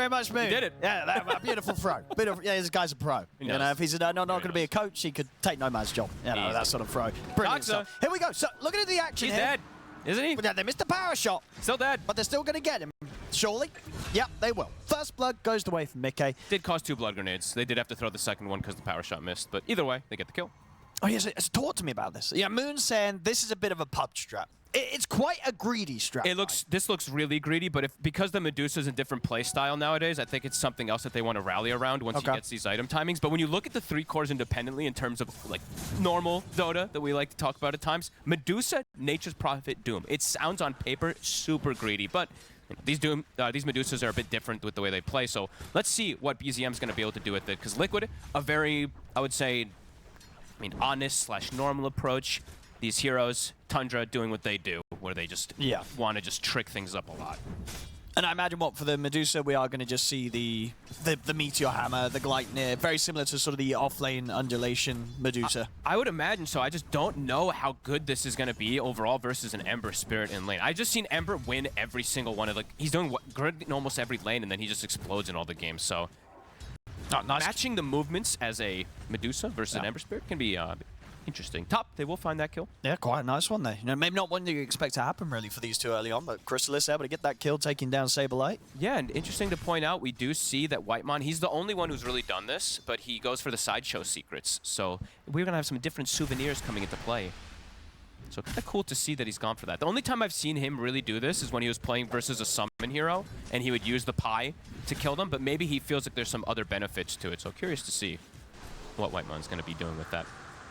very much, Moon. You did it. Yeah, that beautiful throw. Yeah, this guy's a pro. You know, if he's not going to be a coach, he could take Nomad's job. You know, that sort of throw. Brilliant stuff. Here we go. So, looking at the action He's here. dead, isn't he? Yeah, they missed the power shot. Still dead. But they're still going to get him. Surely? Yep, they will. First blood goes the way from Mickey. Did cost 2 blood grenades. They did have to throw the second one because the power shot missed. But either way, they get the kill. Oh, yes, it's talk to me about this. Yeah, Moon's saying this is a bit of a pub strat. It's quite a greedy strat. This looks really greedy, but because the Medusa's a different play style nowadays, I think it's something else that they want to rally around once he gets these item timings. But when you look at the 3 cores independently in terms of like normal Dota that we like to talk about at times, Medusa, Nature's Prophet, Doom. It sounds on paper super greedy, but these Medusas are a bit different with the way they play. So let's see what BZM's going to be able to do with it. Because Liquid, a very, I would say, honest / normal approach. These heroes, Tundra doing what they do, where they just want to just trick things up a lot. And I imagine what for the Medusa, we are going to just see the Meteor Hammer, the Gleipnir, very similar to sort of the offlane undulation Medusa. I would imagine so. I just don't know how good this is going to be overall versus an Ember Spirit in lane. I just seen Ember win every single one of he's doing good in almost every lane, and then he just explodes in all the games. So matching the movements as a Medusa versus an Ember Spirit can be interesting. Top, they will find that kill. Yeah, quite a nice one there. You know, maybe not one that you expect to happen really for these two early on, but Chrysalis able to get that kill, taking down Saberlight. Yeah, and interesting to point out, we do see that Whitemon, he's the only one who's really done this, but he goes for the sideshow secrets. So we're going to have some different souvenirs coming into play. So kind of cool to see that he's gone for that. The only time I've seen him really do this is when he was playing versus a summon hero, and he would use the pie to kill them, but maybe he feels like there's some other benefits to it. So curious to see what Whitemon's going to be doing with that.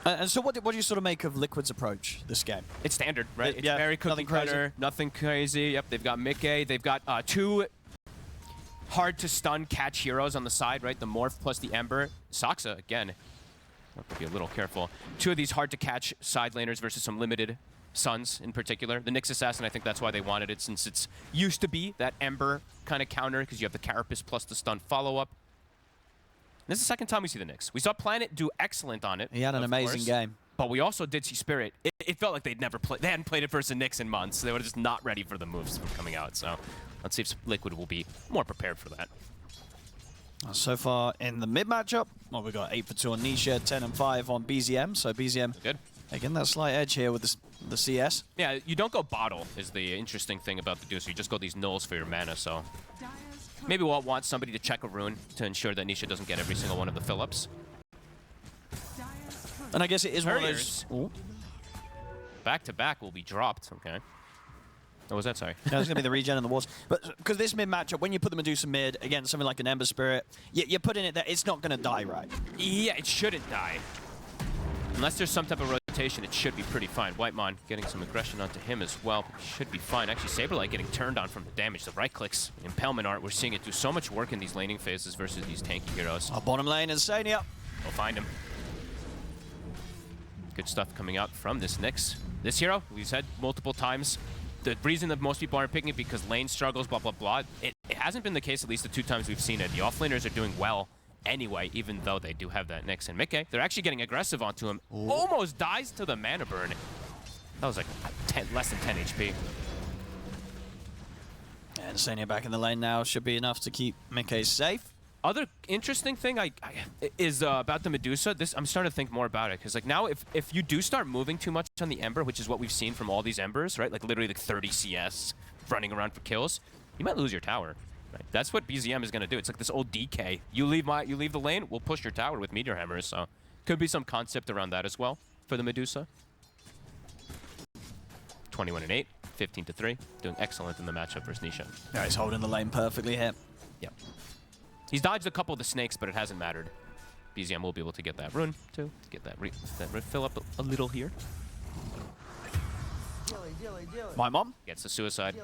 And so what do you sort of make of Liquid's approach this game? It's standard, right? It's very cookie cutter, nothing crazy. Yep, they've got Mickey. They've got 2 hard-to-stun catch heroes on the side, right? The Morph plus the Ember. Saksa, again, have to be a little careful. 2 of these hard-to-catch side laners versus some limited Suns in particular. The Nyx Assassin, I think that's why they wanted it, since it's used to be that Ember kind of counter, because you have the Carapace plus the stun follow-up. This is the second time we see the Nyx. We saw Planet do excellent on it. He had an amazing game. But we also did see Spirit. It felt like they hadn't played it versus Nyx in months. They were just not ready for the moves coming out. So let's see if Liquid will be more prepared for that. So far in the mid matchup, well, we've got 8 for 2 on Nisha, 10 and 5 on BZM. So BZM good. Again, that slight edge here with the CS. Yeah, you don't go bottle is the interesting thing about the Deuce. You just go these nulls for your mana. So maybe we'll want somebody to check a rune to ensure that Nisha doesn't get every single one of the fill-ups. And I guess it is one of those... Back-to-back will be dropped, okay. What was that? Sorry. Yeah, it's going to be the regen and the walls. But because this mid matchup, when you put the Medusa mid against something like an Ember Spirit, you put in it that it's not going to die, right? Yeah, it shouldn't die. Unless there's some type of rotation, it should be pretty fine. Whitemon getting some aggression onto him as well. Should be fine. Actually, Saberlight getting turned on from the damage. The right clicks, Impalement Art, we're seeing it do so much work in these laning phases versus these tanky heroes. Bottom lane, Insania. We'll find him. Good stuff coming out from this Nyx. This hero, we've said multiple times, the reason that most people aren't picking it because lane struggles, blah, blah, blah. It hasn't been the case at least the 2 times we've seen it. The offlaners are doing well anyway, even though they do have that Nyx and Mickey. They're actually getting aggressive onto him. Ooh. Almost dies to the mana burn. That was like less than 10 HP. And Insania back in the lane now should be enough to keep Mickey safe. Other interesting thing is about the Medusa. I'm starting to think more about it because like now if you do start moving too much on the Ember, which is what we've seen from all these Embers, right? Like literally like 30 CS running around for kills, you might lose your tower. Right? That's what BZM is going to do. It's like this old DK. You leave the lane, we'll push your tower with Meteor Hammers. So could be some concept around that as well for the Medusa. 21 and 8, 15 to 3, doing excellent in the matchup versus Nisha. Yeah, he's holding the lane perfectly here. Yep. He's dodged a couple of the snakes, but it hasn't mattered. BZM will be able to get that rune, too. Get that fill up a little here. My mom? Gets the suicide.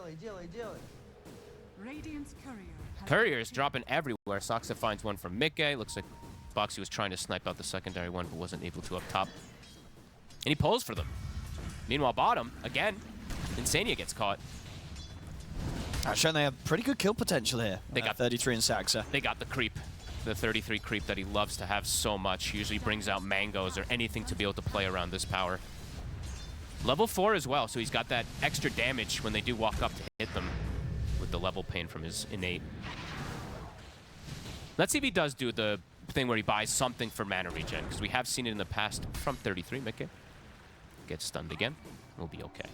Courier is dropping everywhere. Saksa finds one from Mickey. Looks like Boxy was trying to snipe out the secondary one, but wasn't able to up top. And he pulls for them. Meanwhile, bottom, again, Insania gets caught. Showing they have pretty good kill potential here. They got 33 in Saksa. They got the creep. The 33 creep that he loves to have so much. Usually brings out mangoes or anything to be able to play around this power. Level 4 as well, so he's got that extra damage when they do walk up to hit them with the level pain from his innate. Let's see if he does do the thing where he buys something for mana regen, because we have seen it in the past from 33. Mickey gets stunned again. We'll be okay.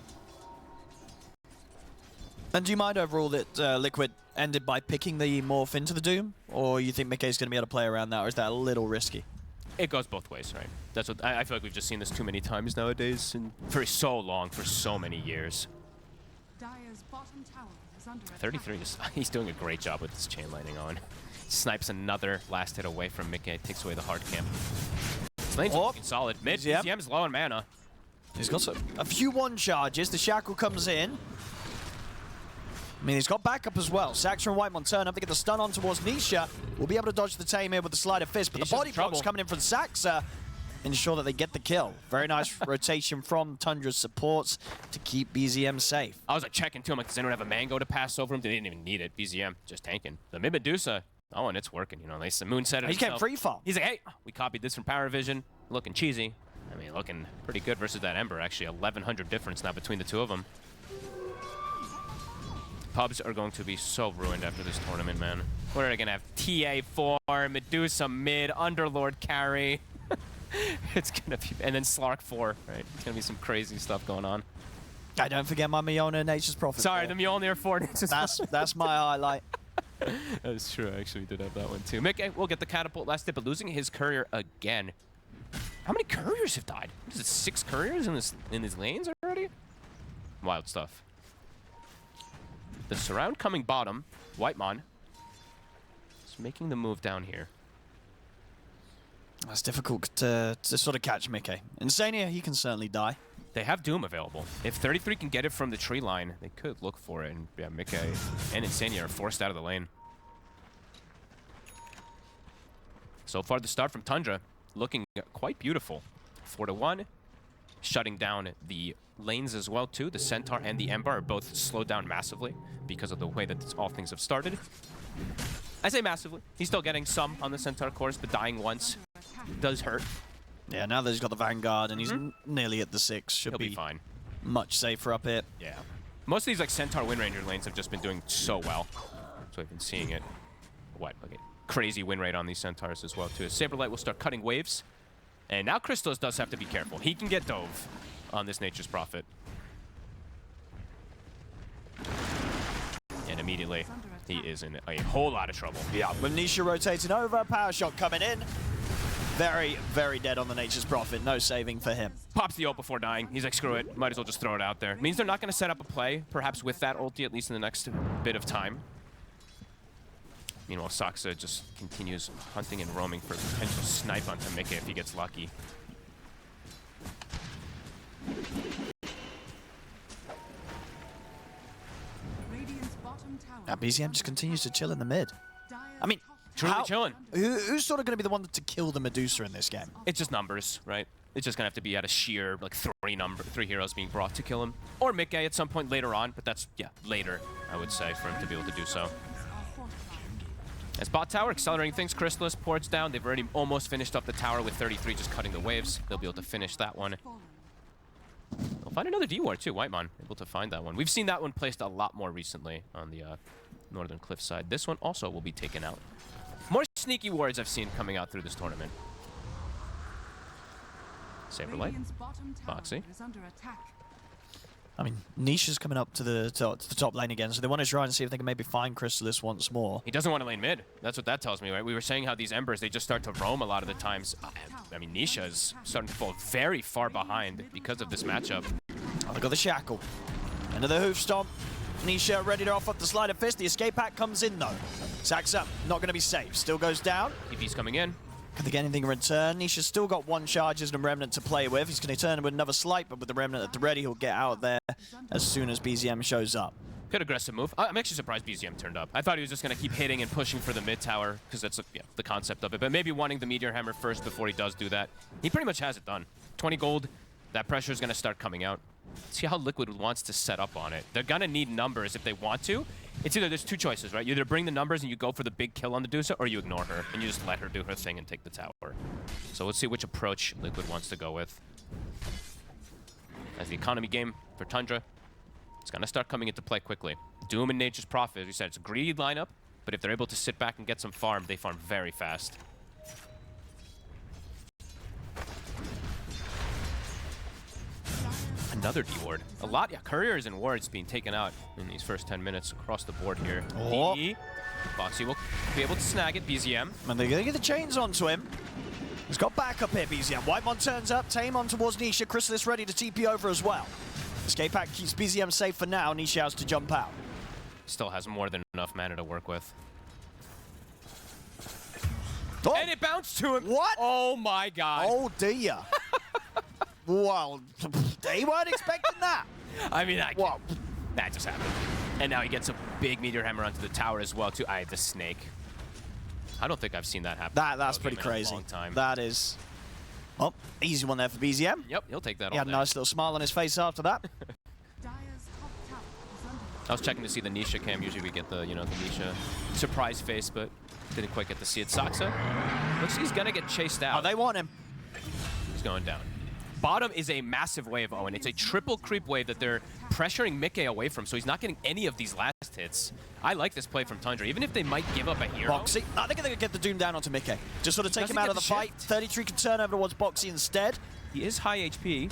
And do you mind overall that Liquid ended by picking the morph into the Doom? Or you think Mickey's going to be able to play around that, or is that a little risky? It goes both ways, right? That's what I feel like we've just seen this too many times nowadays, and for so long, for so many years. 33 he's doing a great job with his chain lightning on. Snipes another last hit away from Mickey, takes away the hard camp. This lane's looking solid. Mid, BZM's low on mana. He's got a few one charges. The shackle comes in. I mean, he's got backup as well. Saxer and Whitemon turn up. They get the stun on towards Nisha. We'll be able to dodge the tame here with the sleight of fist, but Nisha's the body block's coming in from Saxer. Ensure that they get the kill. Very nice rotation from Tundra's supports to keep BZM safe. I was like checking too. I'm like, does anyone have a mango to pass over him? They didn't even need it. BZM just tanking. The mid Medusa. Oh, and it's working. You know, they Moon set it. He came free fall. He's like, hey, we copied this from PARIVISION. Looking cheesy. I mean, looking pretty good versus that Ember. Actually, 1,100 difference now between the two of them. Pubs are going to be so ruined after this tournament, man. What are they going to have? TA4, Medusa mid, Underlord carry. It's going to be... And then Slark 4, right? It's going to be some crazy stuff going on. I don't forget my Mjolnir Nature's Prophet. Sorry, the Mjolnir 4 Nature's Prophet. That's my highlight. That's true. I actually did have that one, too. Mickey will get the catapult last hit, but losing his courier again. How many couriers have died? Is it 6 couriers in his lanes already? Wild stuff. The surround coming bottom. Whitemon is making the move down here. That's difficult to sort of catch Mickey. Insania, he can certainly die. They have Doom available. If 33 can get it from the tree line, they could look for it. And yeah, Mickey and Insania are forced out of the lane. So far, the start from Tundra looking quite beautiful. 4-1, shutting down the lanes as well too. The Centaur and the Ember are both slowed down massively because of the way that all things have started. I say massively. He's still getting some on the Centaur course, but dying once does hurt. Yeah, now that he's got the Vanguard and he's nearly at the 6, He'll be fine. Much safer up here. Yeah. Most of these like Centaur Wind Ranger lanes have just been doing so well. So we've been seeing it. What? Okay. Crazy win rate on these Centaurs as well too. Saberlight will start cutting waves. And now Crystallis does have to be careful. He can get dove on this Nature's Prophet. And immediately, he is in a whole lot of trouble. Yeah, with Nisha rotating over, power shot coming in. Very, very dead on the Nature's Prophet. No saving for him. Pops the ult before dying. He's like, screw it. Might as well just throw it out there. Means they're not going to set up a play, perhaps with that ulti, at least in the next bit of time. Meanwhile, Saksa just continues hunting and roaming for a potential snipe onto Mickey if he gets lucky. Now BZM just continues to chill in the mid. I mean, truly chilling. Who's sort of going to be the one to kill the Medusa in this game? It's just numbers, right? It's just going to have to be at a sheer, like, 3 heroes being brought to kill him. Or Mickey at some point later on, but that's, yeah, later, I would say, for him to be able to do so. As bot tower accelerating things, Crystallis ports down. They've already almost finished up the tower with 33 just cutting the waves. They'll be able to finish that one. They'll find another D-Ward too, Whitemon, able to find that one. We've seen that one placed a lot more recently on the northern cliff side. This one also will be taken out. More sneaky wards I've seen coming out through this tournament. Saberlight, Foxy. I mean, Nisha's coming up to the top lane again, so they want to try and see if they can maybe find Crystallis once more. He doesn't want to lane mid. That's what that tells me, right? We were saying how these Embers, they just start to roam a lot of the times. I mean, Nisha is starting to fall very far behind because of this matchup. Oh, they got the shackle. Into the hoof stomp. Nisha ready to off up the sleight of fist. The escape pack comes in, though. Saxa, not going to be safe. Still goes down. TP's coming in. Can they get anything in return? Nisha's still got 1 charges and a Remnant to play with. He's going to turn with another slight, but with the Remnant at the ready, he'll get out there as soon as BZM shows up. Good aggressive move. I'm actually surprised BZM turned up. I thought he was just going to keep hitting and pushing for the mid tower, because that's the concept of it. But maybe wanting the Meteor Hammer first before he does do that. He pretty much has it done. 20 gold. That pressure is going to start coming out. See how Liquid wants to set up on it. They're going to need numbers if they want to. It's either, there's 2 choices, right? You either bring the numbers and you go for the big kill on the Medusa, or you ignore her and you just let her do her thing and take the tower. So let's see which approach Liquid wants to go with. As the economy game for Tundra, it's going to start coming into play quickly. Doom and Nature's Prophet, as we said, it's a greedy lineup. But if they're able to sit back and get some farm, they farm very fast. Another D-ward. A lot, yeah, couriers and wards being taken out in these first 10 minutes across the board here. Oh. Boxy will be able to snag it, BZM. And they're going to get the chains onto him. He's got backup here, BZM. Whitemon turns up, Tame on towards Nisha. Chrysalis ready to TP over as well. Escape pack keeps BZM safe for now. Nisha has to jump out. Still has more than enough mana to work with. Oh. And it bounced to him. What? Oh my god. Oh dear. Well, they weren't expecting that. I mean, that just happened. And now he gets a big meteor hammer onto the tower as well, too. The snake. I don't think I've seen that happen. That's pretty crazy. In a long time. That is. Oh, easy one there for BZM. Yep, he'll take that. He had a nice little smile on his face after that. I was checking to see the Nisha cam. Usually we get the, the Nisha surprise face, but didn't quite get to see it. Saksa looks like he's gonna get chased out. Oh, they want him. He's going down. Bottom is a massive wave, Owen. It's a triple creep wave that they're pressuring Mickey away from, so he's not getting any of these last hits. I like this play from Tundra, even if they might give up a hero. Boxy. I think they're going to get the Doom down onto Mickey. Just sort of take him out of the fight. 33 can turn over towards Boxy instead. He is high HP.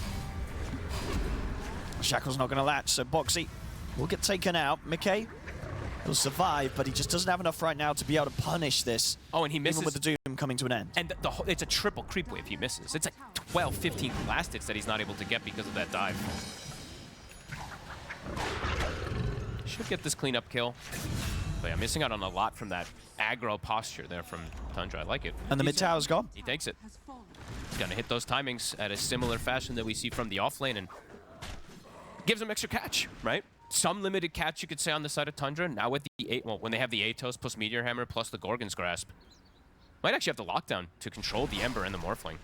Shackle's not going to latch, so Boxy will get taken out. Mickey will survive, but he just doesn't have enough right now to be able to punish this. Oh, and he misses. Even with the Doom coming to an end. And it's a triple creep wave he misses. It's like 12, 15 last hits that he's not able to get because of that dive. Should get this cleanup kill. But yeah, missing out on a lot from that aggro posture there from Tundra. I like it. And the mid tower's gone. He takes it. He's gonna hit those timings at a similar fashion that we see from the offlane and gives him extra catch, right? Some limited catch, you could say, on the side of Tundra. Now with the when they have the Atos plus Meteor Hammer plus the Gorgon's Grasp, might actually have the lockdown to control the Ember and the Morphling.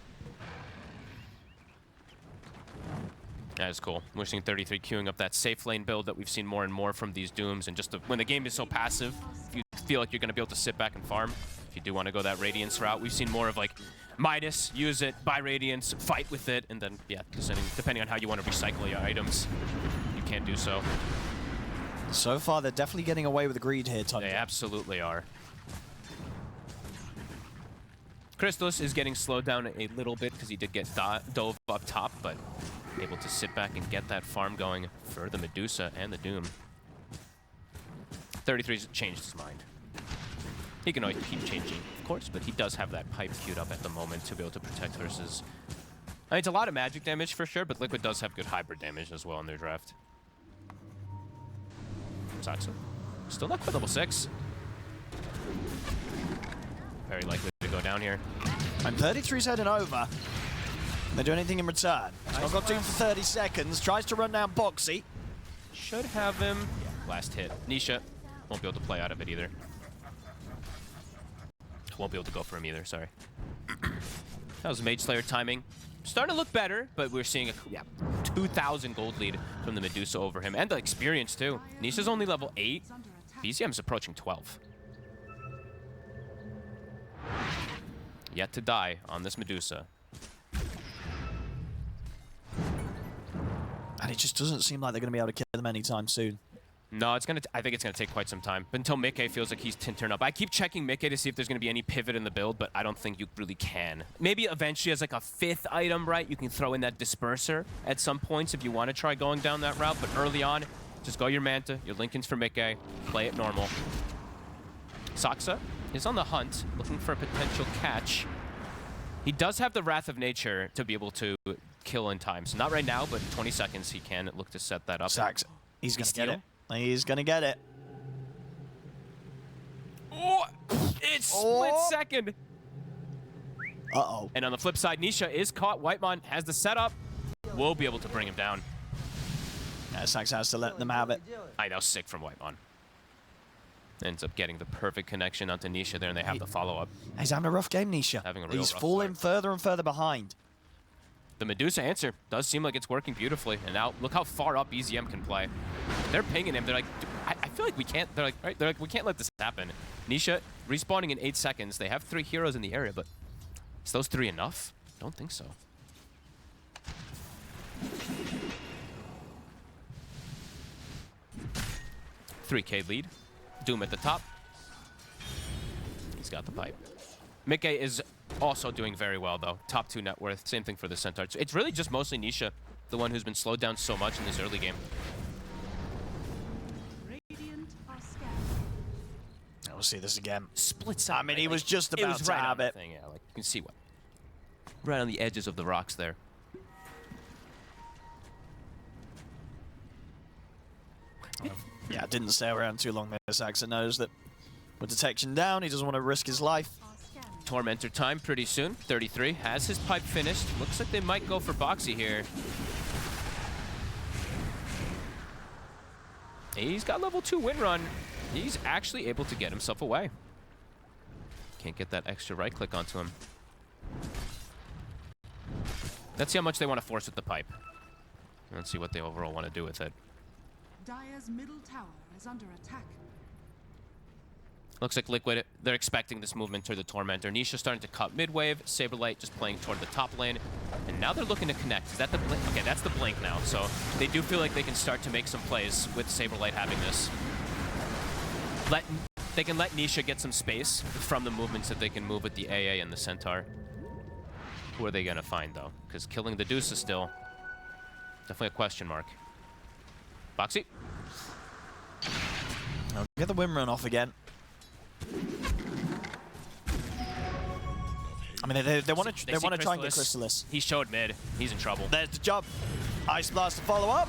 That is cool. We're seeing 33 queuing up that safe lane build that we've seen more and more from these Dooms, and just when the game is so passive, if you feel like you're going to be able to sit back and farm, if you do want to go that Radiance route, we've seen more of like Midas, use it, buy Radiance, fight with it, and then, yeah, depending on how you want to recycle your items, you can do so. So far, they're definitely getting away with the greed here, Tundra. They absolutely are. Crystallis is getting slowed down a little bit because he did get dove up top, but able to sit back and get that farm going for the Medusa and the Doom. 33's changed his mind. He can always keep changing, of course, but he does have that pipe queued up at the moment to be able to protect versus... I mean, it's a lot of magic damage for sure, but Liquid does have good hybrid damage as well in their draft. Saksa. Still not quite level 6. Very likely to go down here. And 33's heading over. They do anything in return. He's not got Doom for 30 seconds. Tries to run down Boxy. Should have him. Yeah, last hit. Nisha won't be able to play out of it either. Won't be able to go for him either, sorry. That was Mage Slayer timing. Starting to look better, but we're seeing a 2,000 gold lead from the Medusa over him. And the experience, too. Nisha's only level 8. BZM's approaching 12. Yet to die on this Medusa. And it just doesn't seem like they're going to be able to kill them anytime soon. No, I think it's going to take quite some time. But until Mickey feels like he's turned up. I keep checking Mickey to see if there's going to be any pivot in the build, but I don't think you really can. Maybe eventually as like a 5th item, right? You can throw in that Disperser at some points if you want to try going down that route. But early on, just go your Manta, your Linken's for Mickey, play it normal. Saksa is on the hunt, looking for a potential catch. He does have the Wrath of Nature to be able to kill in time. So not right now, but 20 seconds he can look to set that up. Saksa. He's going to get it. He's going to get it. Oh, it's split second. Uh-oh. And on the flip side, Nisha is caught. Whitemon has the setup. We'll be able to bring him down. Saksa has to let them have it. I know, sick from Whitemon. Ends up getting the perfect connection onto Nisha there, and they have the follow-up. He's having a rough game, Nisha. He's falling further and further behind. The Medusa answer does seem like it's working beautifully. And now look how far up BZM can play. They're pinging him. They're like, I feel like we can't. They're like, right? They're like, we can't let this happen. Nisha respawning in 8 seconds. They have 3 heroes in the area, but is those 3 enough? Don't think so. $3K lead. Doom at the top. He's got the pipe. Mickey is also doing very well, though. Top 2 net worth. Same thing for the Centaur. It's really just mostly Nisha, the one who's been slowed down so much in this early game. We'll see this again. Splits out. I mean, he was just about to have it. Yeah, like you can see what. Right on the edges of the rocks there. Yeah, didn't stay around too long there. Saxon knows that with detection down, he doesn't want to risk his life. Tormentor time pretty soon. 33 has his pipe finished. Looks like they might go for Boxy here. He's got level 2 win run. He's actually able to get himself away. Can't get that extra right click onto him. Let's see how much they want to force with the pipe. Let's see what they overall want to do with it. Dire's middle tower is under attack. Looks like Liquid, they're expecting this movement toward the Tormentor. Nisha starting to cut mid-wave, Saberlight just playing toward the top lane. And now they're looking to connect. Is that the blink? Okay, that's the blink now. So they do feel like they can start to make some plays with Saberlight having this. They can let Nisha get some space from the movements that they can move with the AA and the Centaur. Who are they going to find, though? Because killing the Deuce is still definitely a question mark. Boxy. I'll get the win run off again. I mean, they want to try and get Chrysalis. He showed mid. He's in trouble. There's the jump. Ice Blast to follow up.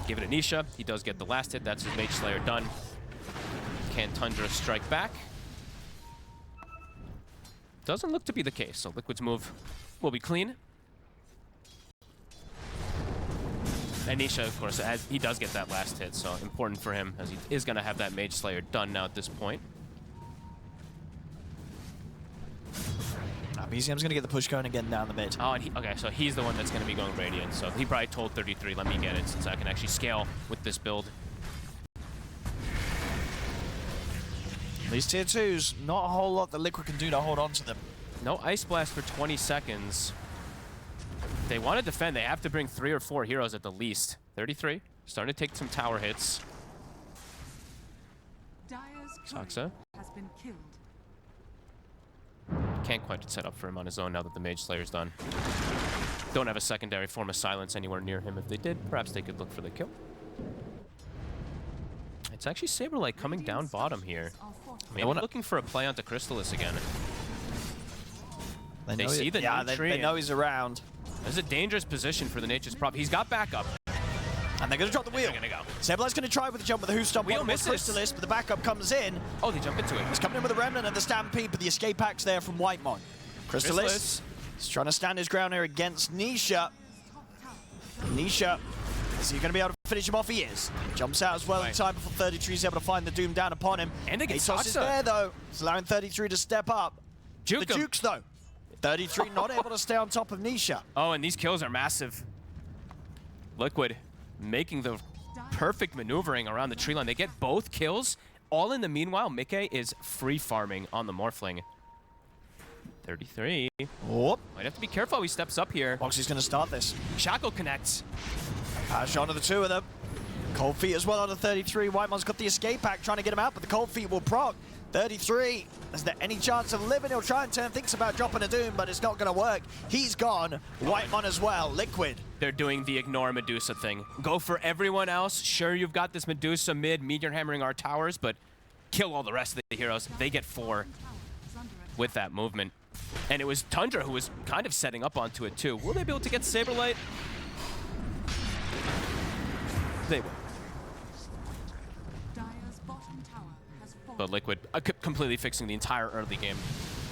Give it to Nisha. He does get the last hit. That's his Mage Slayer done. Can Tundra strike back? Doesn't look to be the case, so Liquid's move will be clean. And Nisha, of course, as he does get that last hit, so important for him, as he is going to have that Mage Slayer done now at this point. BZM's going to get the push going and getting down the mid. Oh, and okay, so he's the one that's going to be going Radiant, so he probably told 33, let me get it, since I can actually scale with this build. These tier 2s, not a whole lot that Liquid can do to hold on to them. No Ice Blast for 20 seconds. If they want to defend, they have to bring 3 or 4 heroes at the least. 33, starting to take some tower hits. Saksa has been killed. Can't quite set up for him on his own now that the Mage Slayer's done. Don't have a secondary form of silence anywhere near him. If they did, perhaps they could look for the kill. It's actually Saberlight coming down bottom here. Maybe looking for a play onto Chrysalis again. They see the new tree. They know he's around. This is a dangerous position for the Nature's Prop. He's got backup. And they're going to drop the wheel. They're going to go. Saberlight's going to try with the jump with the Who Stomp. Wheel misses. Chrysalis, but the backup comes in. Oh, they jump into it. He's coming in with a Remnant and the Stampede, but the escape axe there from Whitemon. Chrysalis is trying to stand his ground here against Nisha. Nisha, is he going to be able to finish him off? He is. Jumps out as well in time before 33 is able to find the Doom down upon him. And they get Atos is there, though. It's allowing 33 to step up. Juke the Jukes, though. 33 not able to stay on top of Nisha. Oh, and these kills are massive. Liquid making the perfect maneuvering around the tree line. They get both kills. All in the meanwhile, Mickey is free farming on the Morphling. 33. Whoop. Might have to be careful how he steps up here. Boxy's going to start this. Shackle connects. Pass onto the 2 of them. Cold Feet as well on the 33. Whitemon's got the escape pack trying to get him out, but the Cold Feet will proc. 33. Is there any chance of living? He'll try and turn, thinks about dropping a Doom, but it's not going to work. He's gone. Whitemon as well. Liquid. They're doing the ignore Medusa thing. Go for everyone else. Sure, you've got this Medusa mid, meteor hammering our towers, but kill all the rest of the heroes. They get 4 with that movement. And it was Tundra who was kind of setting up onto it too. Will they be able to get Saberlight? They will. But Liquid completely fixing the entire early game.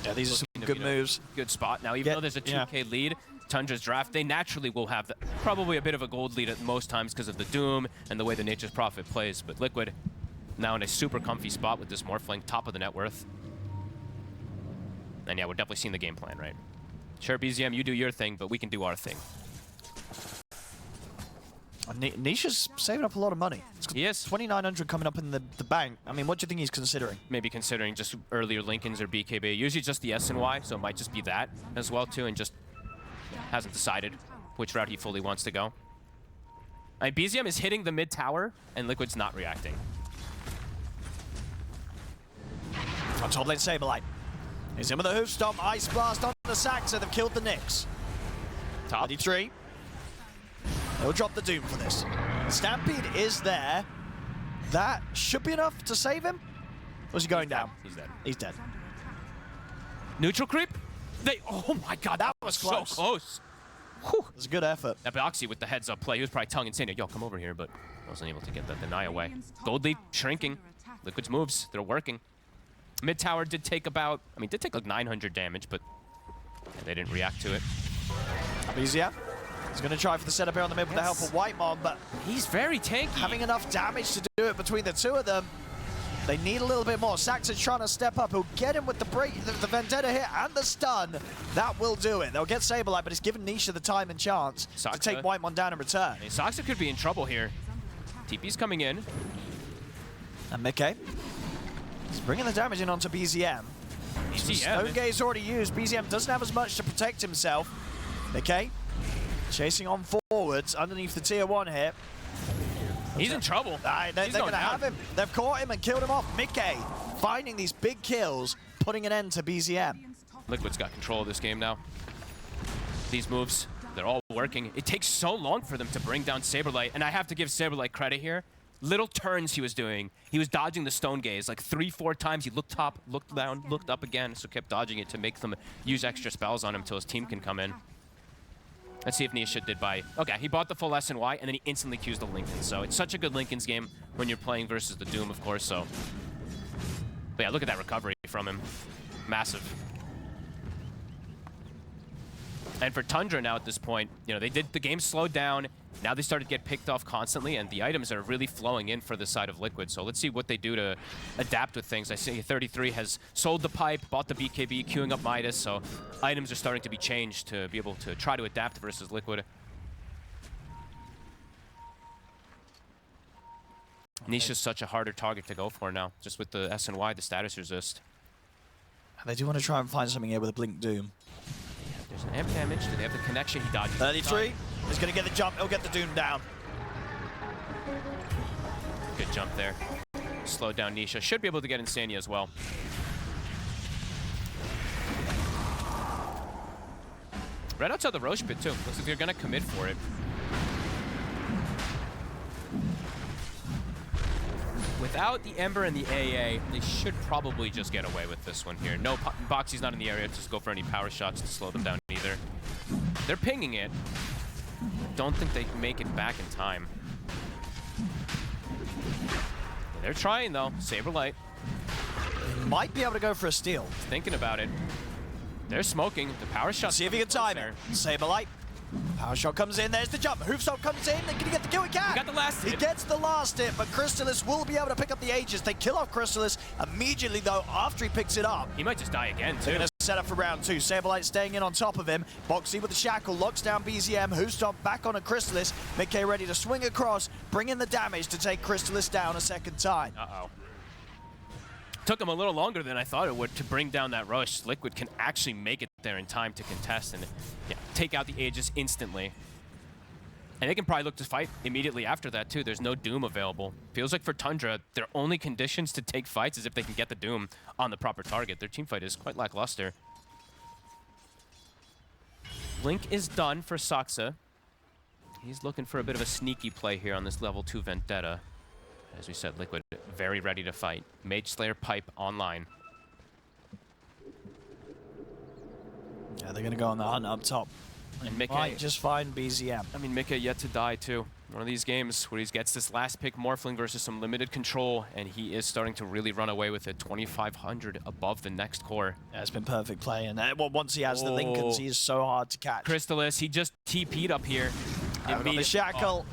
Yeah, these are some good moves. Good spot. Now, even though there's a 2K lead, Tundra's draft, they naturally will have probably a bit of a gold lead at most times because of the Doom and the way the Nature's Prophet plays. But Liquid now in a super comfy spot with this Morphling, top of the net worth. And yeah, we're definitely seeing the game plan, right? Sure, BZM, you do your thing, but we can do our thing. Nisha's saving up a lot of money. He is. 2,900 coming up in the bank. I mean, what do you think he's considering? Maybe considering just earlier Lincolns or BKB. Usually just the S and Y, so it might just be that as well too, and just hasn't decided which route he fully wants to go. BZM is hitting the mid tower, and Liquid's not reacting. On top lane, Saberlight. He's in with a hoof stomp, ice blast on the Saxon. They've killed the Nyx. Top 33. He'll drop the Doom for this. The Stampede is there. That should be enough to save him. Or is he going down? He's dead. He's dead. Neutral creep? Oh my god, that was close. so close. It was a good effort. That Boxy with the heads up play, he was probably tongue insane. Yo, come over here, but wasn't able to get the deny away. Gold lead shrinking. Liquid's moves, they're working. Mid tower did take about, did take like 900 damage, but they didn't react to it. Easier. He's going to try for the setup here on the mid with the help of Whitemon, but he's very tanky. Having enough damage to do it between the two of them. They need a little bit more. Saxon's trying to step up. He'll get him with the break, the Vendetta hit and the stun. That will do it. They'll get Saberlight, but it's given Nisha the time and chance to take Whitemon down in return. Saxa could be in trouble here. TP's coming in. And Mickey. He's bringing the damage in onto BZM. Stone Gaze already used. BZM doesn't have as much to protect himself. Mickey chasing on forwards underneath the tier 1 hit. He's in trouble. They're going to have him. They've caught him and killed him off. Mickey finding these big kills, putting an end to BZM. Liquid's got control of this game now. These moves, they're all working. It takes so long for them to bring down Saberlight, and I have to give Saberlight credit here. Little turns he was doing. He was dodging the Stone Gaze like 3-4 times. He looked top, looked down, looked up again, so kept dodging it to make them use extra spells on him until his team can come in. Let's see if Nisha did buy. Okay, he bought the full SNY, and then he instantly Q's the Lincoln. So it's such a good Lincoln's game when you're playing versus the Doom, of course. So, but yeah, look at that recovery from him. Massive. And for Tundra now at this point, the game slowed down. Now they started to get picked off constantly, and the items are really flowing in for the side of Liquid. So let's see what they do to adapt with things. I see 33 has sold the pipe, bought the BKB, queuing up Midas, so items are starting to be changed to be able to try to adapt versus Liquid. Nisha's such a harder target to go for now, just with the SNY, the status resist. They do want to try and find something here with a Blink Doom. Yeah, there's an amp damage. Do they have the connection? He dodges. 33. He's going to get the jump. He'll get the Doom down. Good jump there. Slowed down Nisha. Should be able to get Insania as well. Right outside the Roche pit, too. Looks like they're going to commit for it. Without the Ember and the AA, they should probably just get away with this one here. No, Boxy's not in the area. Just go for any power shots to slow them down either. They're pinging it. Don't think they can make it back in time. Yeah, they're trying, though. Saberlight. Might be able to go for a steal. Thinking about it. They're smoking. The power shot. See if he can time it. Saberlight. Power shot comes in. There's the jump. Hoofstomp comes in. They're going to get the kill. He can. He got the last hit. He gets the last hit, but Crystallis will be able to pick up the Aegis. They kill off Crystallis immediately, though, after he picks it up. He might just die again, too. They're going to set up for round 2. Saberlight staying in on top of him. Boxy with the shackle. Locks down BZM. Hoofstomp back on a Crystallis. Mickey ready to swing across. Bring in the damage to take Crystallis down a second time. Uh-oh. Took him a little longer than I thought it would to bring down that rush. Liquid can actually make it there in time to contest and take out the Aegis instantly. And they can probably look to fight immediately after that, too. There's no Doom available. Feels like for Tundra, their only conditions to take fights is if they can get the Doom on the proper target. Their teamfight is quite lackluster. Blink is done for Saxa. He's looking for a bit of a sneaky play here on this level 2 Vendetta. As we said, Liquid very ready to fight. Mage Slayer pipe online. Yeah, they're going to go on the hunt up top. And Mickey might just find BZM. Mickey yet to die, too. One of these games where he gets this last pick Morphling versus some limited control, and he is starting to really run away with it. 2,500 above the next core. Yeah, it's been perfect play. And once he has the Lincolns, he is so hard to catch. Crystallis, he just TP'd up here. On the shackle.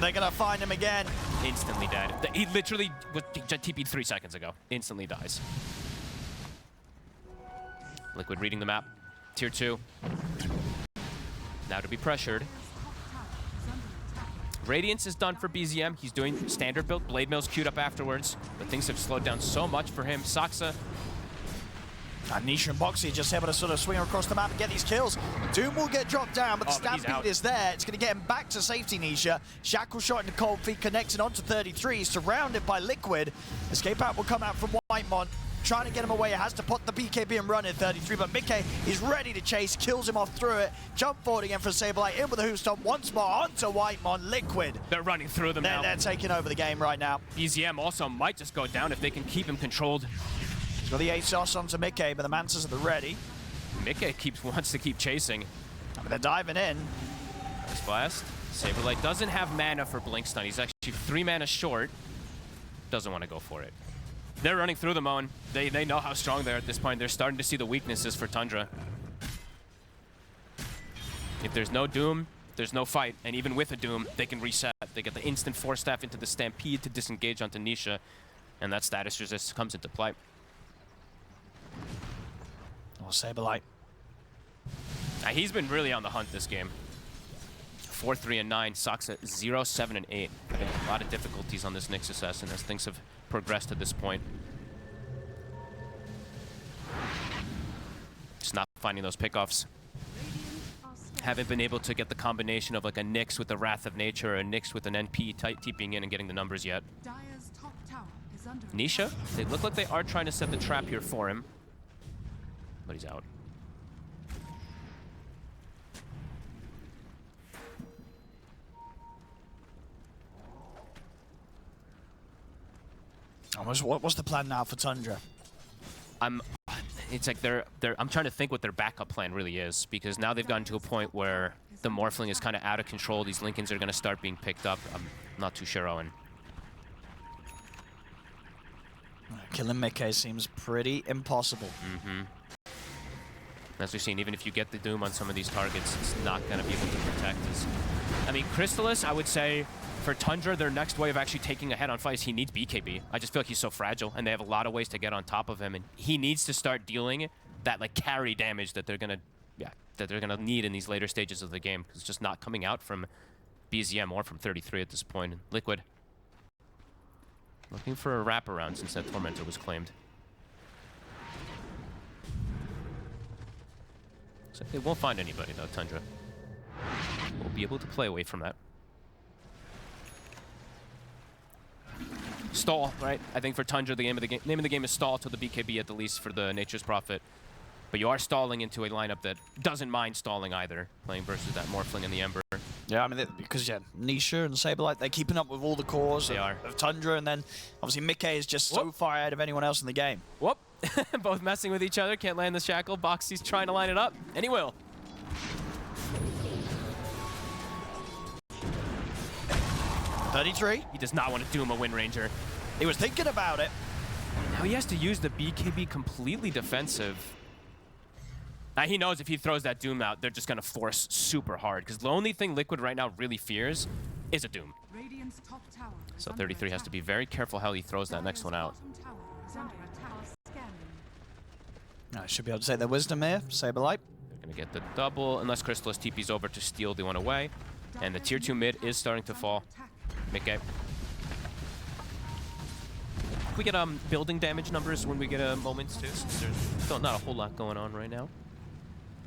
They're going to find him again. Instantly dead. He literally just TP'd 3 seconds ago. Instantly dies. Liquid reading the map. Tier 2. Now to be pressured. Radiance is done for BZM. He's doing standard build. Blade Mill's queued up afterwards. But things have slowed down so much for him. Saxa. And Nisha and Boxy just able to sort of swing across the map and get these kills. Doom will get dropped down, but the Stampede is there. It's going to get him back to safety, Nisha. Shackle shot into cold feet, connected onto 33, surrounded by Liquid. Escape out will come out from Whitemon. trying to get him away. It has to put the BKB and run in 33, but Mickey is ready to chase, kills him off through it. Jump forward again for Saberlight, in with the Hoostomp once more onto Whitemon. Liquid. They're running through them now. They're taking over the game right now. BZM also might just go down if they can keep him controlled. He's got the ASOS onto Mickey, but the Mantas are the ready. Mickey wants to keep chasing. I mean, they're diving in. Ice Blast. Saberlight doesn't have mana for Blink Stun. He's actually 3 mana short. Doesn't want to go for it. They're running through them, Owen. They know how strong they are at this point. They're starting to see the weaknesses for Tundra. If there's no Doom, there's no fight. And even with a Doom, they can reset. They get the instant Force Staff into the Stampede to disengage onto Nisha. And that status resist comes into play. Oh, Saberlight. He's been really on the hunt this game. 4-3 and 9. Sox at 0-7 and 8. Having a lot of difficulties on this Nyx Assassin as things have progressed to this point. Just not finding those pickoffs. Haven't been able to get the combination of like a Nyx with the Wrath of Nature or a Nyx with an NP TPing in and getting the numbers yet. Dire's top tower is under Nisha, they look like they are trying to set the trap here for him. But he's out. What's the plan now for Tundra? It's like I'm trying to think what their backup plan really is, because now they've gotten to a point where the Morphling is kind of out of control. These Lincolns are going to start being picked up. I'm not too sure, Owen. Killing Mickey seems pretty impossible. As we've seen, even if you get the Doom on some of these targets, it's not going to be able to protect us. I mean, Crystallis, I would say, for Tundra, their next way of actually taking a head on fights, he needs BKB. I just feel like he's so fragile, and they have a lot of ways to get on top of him, and he needs to start dealing that like carry damage that they're gonna need in these later stages of the game, because it's just not coming out from BZM or from 33 at this point. Liquid looking for a wraparound since that Tormentor was claimed. So they won't find anybody though, Tundra. We'll be able to play away from that. Stall, right? I think for Tundra, the name of the game is stall till the BKB at the least for the Nature's Prophet. But you are stalling into a lineup that doesn't mind stalling either, playing versus that Morphling and the Ember. Yeah, I mean, because Nisha and Saberlight, they're keeping up with all the cores of Tundra, and then obviously Mickey is just so far ahead of anyone else in the game. Whoop! Both messing with each other, can't land the shackle. Boxy's trying to line it up, and he will. He does not want to doom a Wind Ranger. He was thinking about it. Now he has to use the BKB completely defensive. Now he knows if he throws that Doom out, they're just going to force super hard, because the only thing Liquid right now really fears is a Doom. Radiant's top tower is So under 33 has to be very careful how he throws that next one out. bottom tower is under attack. Scanning. I should be able to take their wisdom here, Saberlight. They're going to get the double, unless Crystallis TP's over to steal the one away. And the tier 2 mid is starting to fall. Mickey. Can we get building damage numbers when we get moments too? Since there's not a whole lot going on right now.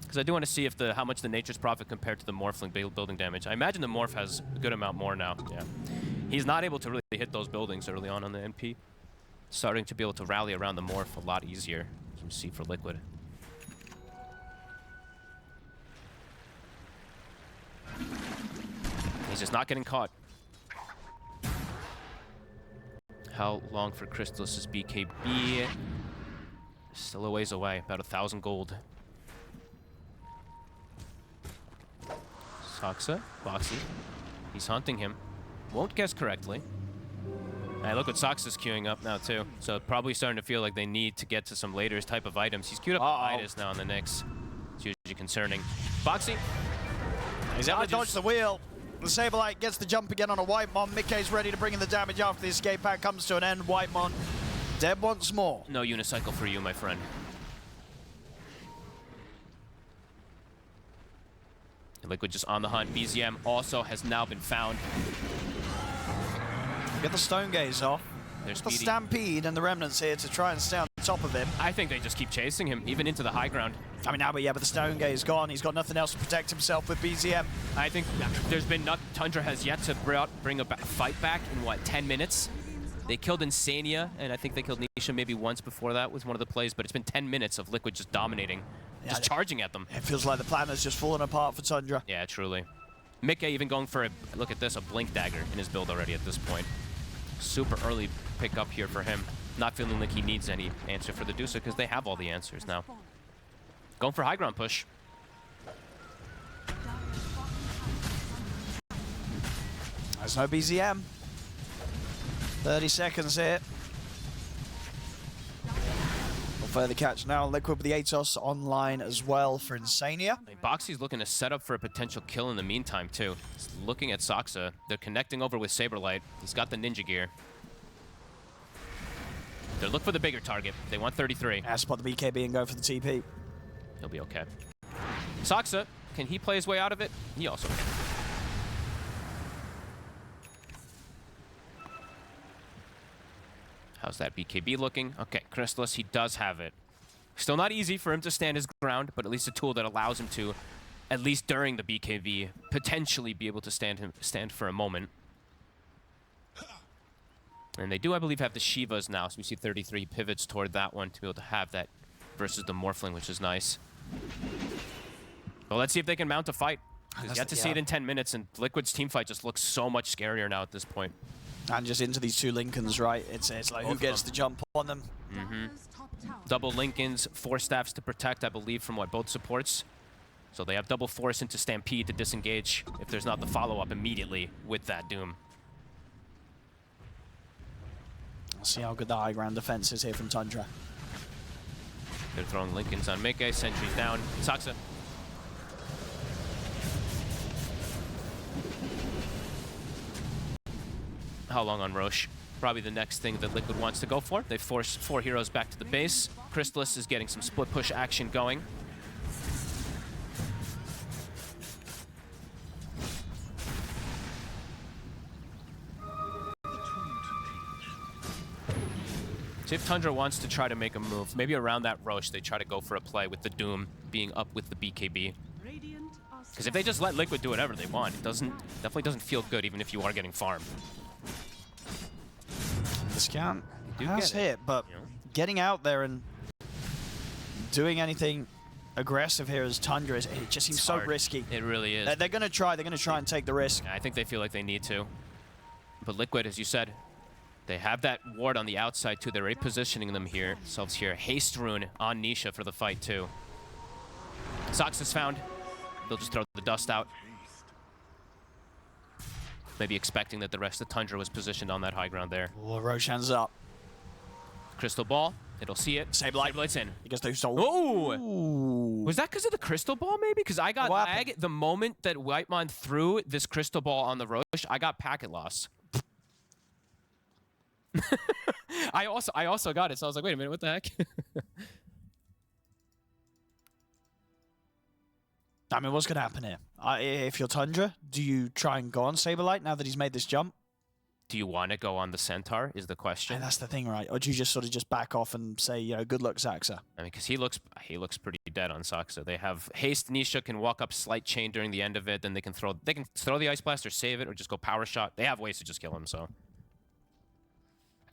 Because I do want to see if how much the Nature's Prophet compared to the Morphling building damage. I imagine the Morph has a good amount more now. Yeah, he's not able to really hit those buildings early on the NP. Starting to be able to rally around the Morph a lot easier, as you see for Liquid. He's just not getting caught. How long for Crystallis' BKB? Still a ways away, about 1,000 gold. Soxa, Boxy. He's hunting him. Won't guess correctly. Hey, look what Soxa's queuing up now too. So probably starting to feel like they need to get to some later type of items. He's queued up Midas now on the Nyx. It's usually concerning. Boxy. He's able to dodge the wheel. The Saberlight gets the jump again on a Whitemon. Mickey's ready to bring in the damage after the escape pack comes to an end. Whitemon dead once more. No unicycle for you, my friend. Liquid just on the hunt. BZM also has now been found. Get the Stone Gaze off. There's the Stampede and the Remnants here to try and stay on top of him. I think they just keep chasing him, even into the high ground. I mean, now, but the Stone Gaze gone. He's got nothing else to protect himself with BZM. I think there's been Tundra has yet to bring a fight back in, what, 10 minutes? They killed Insania, and I think they killed Nisha maybe once before that with one of the plays, but it's been 10 minutes of Liquid just dominating, just charging at them. It feels like the plan has just fallen apart for Tundra. Yeah, truly. Mika even going for, look at this, a Blink Dagger in his build already at this point. Super early pick up here for him. Not feeling like he needs any answer for the Dusa because they have all the answers now. Going for high ground push. There's no BZM. 30 seconds here. We'll further catch now. Liquid with the Atos online as well for Insania. Boxy's looking to set up for a potential kill in the meantime, too. He's looking at Saksa. They're connecting over with Saberlight. He's got the ninja gear. They're looking for the bigger target. They want 33. Spot the BKB and go for the TP. He'll be okay. Saksa, can he play his way out of it? He also can. How's that BKB looking? Okay, Crystallis, he does have it. Still not easy for him to stand his ground, but at least a tool that allows him to, at least during the BKB, potentially be able to stand for a moment. And they do, I believe, have the Shivas now, so we see 33 pivots toward that one to be able to have that versus the Morphling, which is nice. Well, let's see if they can mount a fight. You got to see it in 10 minutes, and Liquid's team fight just looks so much scarier now at this point. And just into these two Lincolns, right? It's like who gets the jump on them. Double Lincolns, 4 staffs to protect, I believe, from what both supports. So they have double force into Stampede to disengage if there's not the follow-up immediately with that Doom. Let's see how good the high ground defense is here from Tundra. They're throwing Lincolns on Mike, sentries down. Saksa. How long on Roche? Probably the next thing that Liquid wants to go for. They force 4 heroes back to the base. Crystallis is getting some split push action going. So if Tundra wants to try to make a move, maybe around that Roche, they try to go for a play with the Doom being up with the BKB. Because if they just let Liquid do whatever they want, it definitely doesn't feel good, even if you are getting farmed. The scan has hit, but getting out there and doing anything aggressive here as Tundra, it just seems so risky. It really is. They're going to try and take the risk. I think they feel like they need to. But Liquid, as you said, they have that ward on the outside too. They're repositioning themselves here. Haste rune on Nisha for the fight too. Sox is found. They'll just throw the dust out. Maybe expecting that the rest of Tundra was positioned on that high ground there. Oh, Roshan's up. Crystal ball. It'll see it. Sablight's in. He gets those. Oh! Was that because of the crystal ball, maybe? Because I got lag the moment that Whitemon threw this crystal ball on the Roche. I got packet loss. I also got it, so I was like, wait a minute, what the heck? I mean, what's going to happen here? If you're Tundra, do you try and go on Saberlight now that he's made this jump? Do you want to go on the Centaur is the question. And that's the thing, right? Or do you just sort of just back off and say, you know, good luck, Saxa? I mean, because he looks pretty dead on Saxa. They have haste. Nisha can walk up slight chain during the end of it. Then they can throw the Ice Blast or save it or just go power shot. They have ways to just kill him. So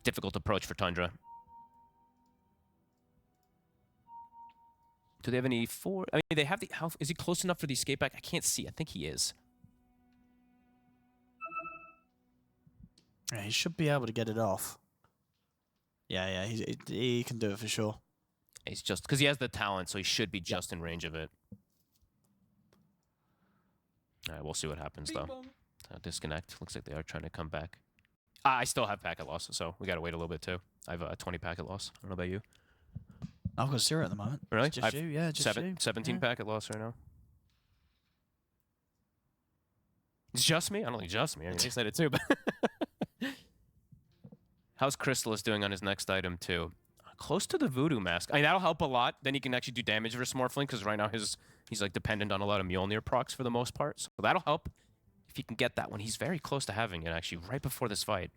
difficult approach for Tundra. Do they have any four? I mean, they have the. How is he close enough for the escape back? I can't see. I think he is. Yeah, he should be able to get it off. Yeah, he can do it for sure. He's just because he has the talent, so he should be just in range of it. All right, we'll see what happens though. Disconnect. Looks like they are trying to come back. I still have packet loss, so we gotta wait a little bit too. I have a 20 packet loss. I don't know about you. I've got 0 at the moment. Really? It's just you, yeah, just you. 17 packet loss right now. It's just me? I don't think just me. I mean, he said it too, but how's Crystallis doing on his next item too? Close to the Voodoo Mask. I mean, that'll help a lot. Then he can actually do damage versus Morphling, because right now he's like dependent on a lot of Mjolnir procs for the most part. So that'll help if he can get that one. He's very close to having it actually right before this fight.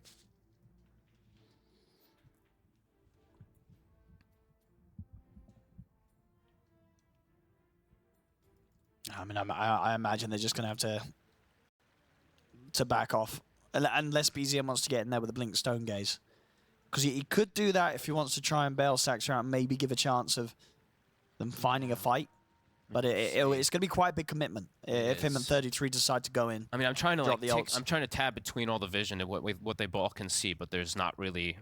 I mean, I imagine they're just going to have to back off. Unless BZM wants to get in there with a Blink Stone Gaze. Because he could do that if he wants to try and bail Saxer out and maybe give a chance of them finding a fight. But it's going to be quite a big commitment if him and 33 decide to go in. I mean, I'm trying to I'm trying to tab between all the vision and what they all can see, but there's not really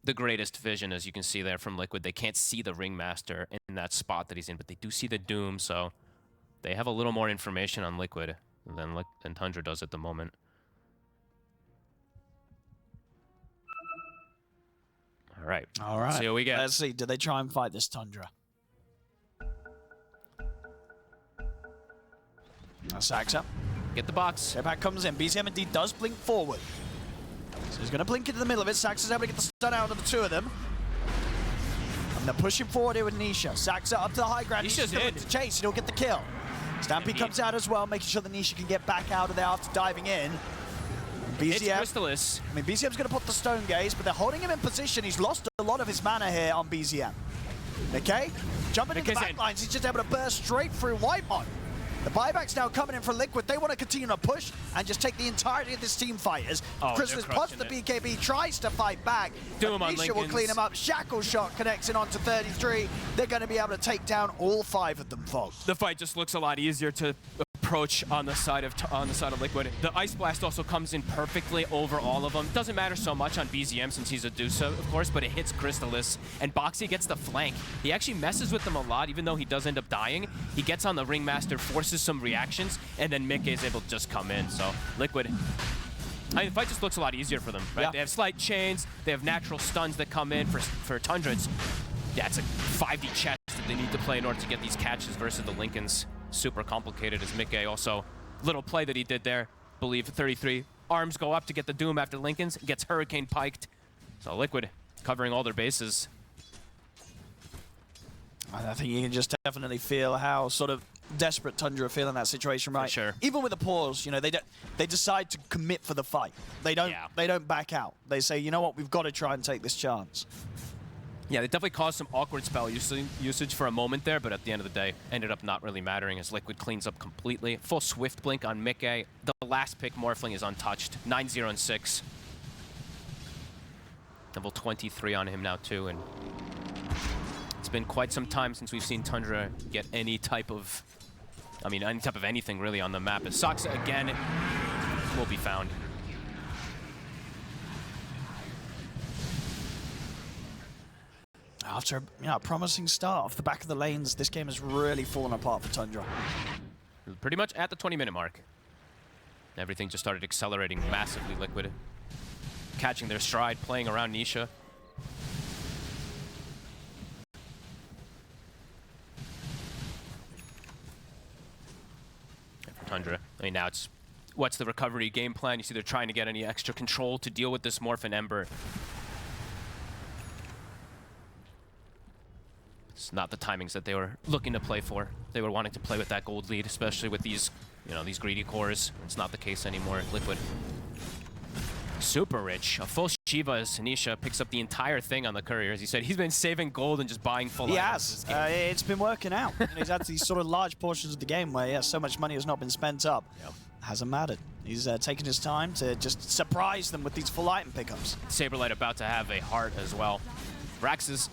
the greatest vision, as you can see there from Liquid. They can't see the Ringmaster in that spot that he's in, but they do see the Doom, so they have a little more information on Liquid than Tundra does at the moment. All right. Let's see what we get. Let's see. Do they try and fight this Tundra? Saxer. Get the box. Back comes in. BZM indeed does blink forward. So he's going to blink into the middle of it. Saxer's able to get the stun out of the two of them. And they're pushing forward here with Nisha. Saxer up to the high ground. Nisha's going to chase and he'll get the kill. Stampede comes out as well, making sure that Nisha can get back out of there after diving in. BZM. It's Crystallis. I mean, BZM's going to put the Stone Gaze, but they're holding him in position. He's lost a lot of his mana here on BZM. Okay? Jumping into the back lines, he's just able to burst straight through Whitemon. The buyback's now coming in for Liquid. They want to continue to push and just take the entirety of this team fighters. Crystallis plus the BKB tries to fight back. Nisha will clean him up. Shackle shot connects in onto 33. They're going to be able to take down all 5 of them, folks. The fight just looks a lot easier to approach on the side of Liquid. The Ice Blast also comes in perfectly over all of them. Doesn't matter so much on BZM since he's a Dusa, of course, but it hits Crystallis, and Boxy gets the flank. He actually messes with them a lot, even though he does end up dying. He gets on the Ringmaster, forces some reactions, and then Mickey is able to just come in. So Liquid, I mean, the fight just looks a lot easier for them, right? Yeah. They have slight chains, they have natural stuns that come in for Tundra. It's a 5D chess that they need to play in order to get these catches versus the Lincolns. Super complicated as Mickey. Also, little play that he did there. Believe 33 arms go up to get the Doom after Lincolns. Gets Hurricane piked. So Liquid covering all their bases. I think you can just definitely feel how sort of desperate Tundra feel in that situation, right? For sure. Even with a pause, you know, they decide to commit for the fight. They don't back out. They say, you know what, we've got to try and take this chance. Yeah, they definitely caused some awkward spell usage for a moment there, but at the end of the day, ended up not really mattering as Liquid cleans up completely. Full Swift Blink on Mickey. The last pick, Morphling, is untouched. 9-0 and 6. Level 23 on him now, too, and it's been quite some time since we've seen Tundra get any type of, anything really on the map. As Soxa again will be found. After a promising start off the back of the lanes, this game has really fallen apart for Tundra. Pretty much at the 20-minute mark. Everything just started accelerating massively. Liquid catching their stride, playing around Nisha. And for Tundra, I mean, now it's what's the recovery game plan? You see they're trying to get any extra control to deal with this Morph and Ember. It's not the timings that they were looking to play for. They were wanting to play with that gold lead, especially with these, these greedy cores. It's not the case anymore. Liquid, super rich. A full Shiva as Nisha picks up the entire thing on the courier. As he said, he's been saving gold and just buying full items. He has. It's been working out. He's had these sort of large portions of the game where, so much money has not been spent up. Yep. Hasn't mattered. He's taking his time to just surprise them with these full item pickups. Saberlight about to have a heart as well. Rax's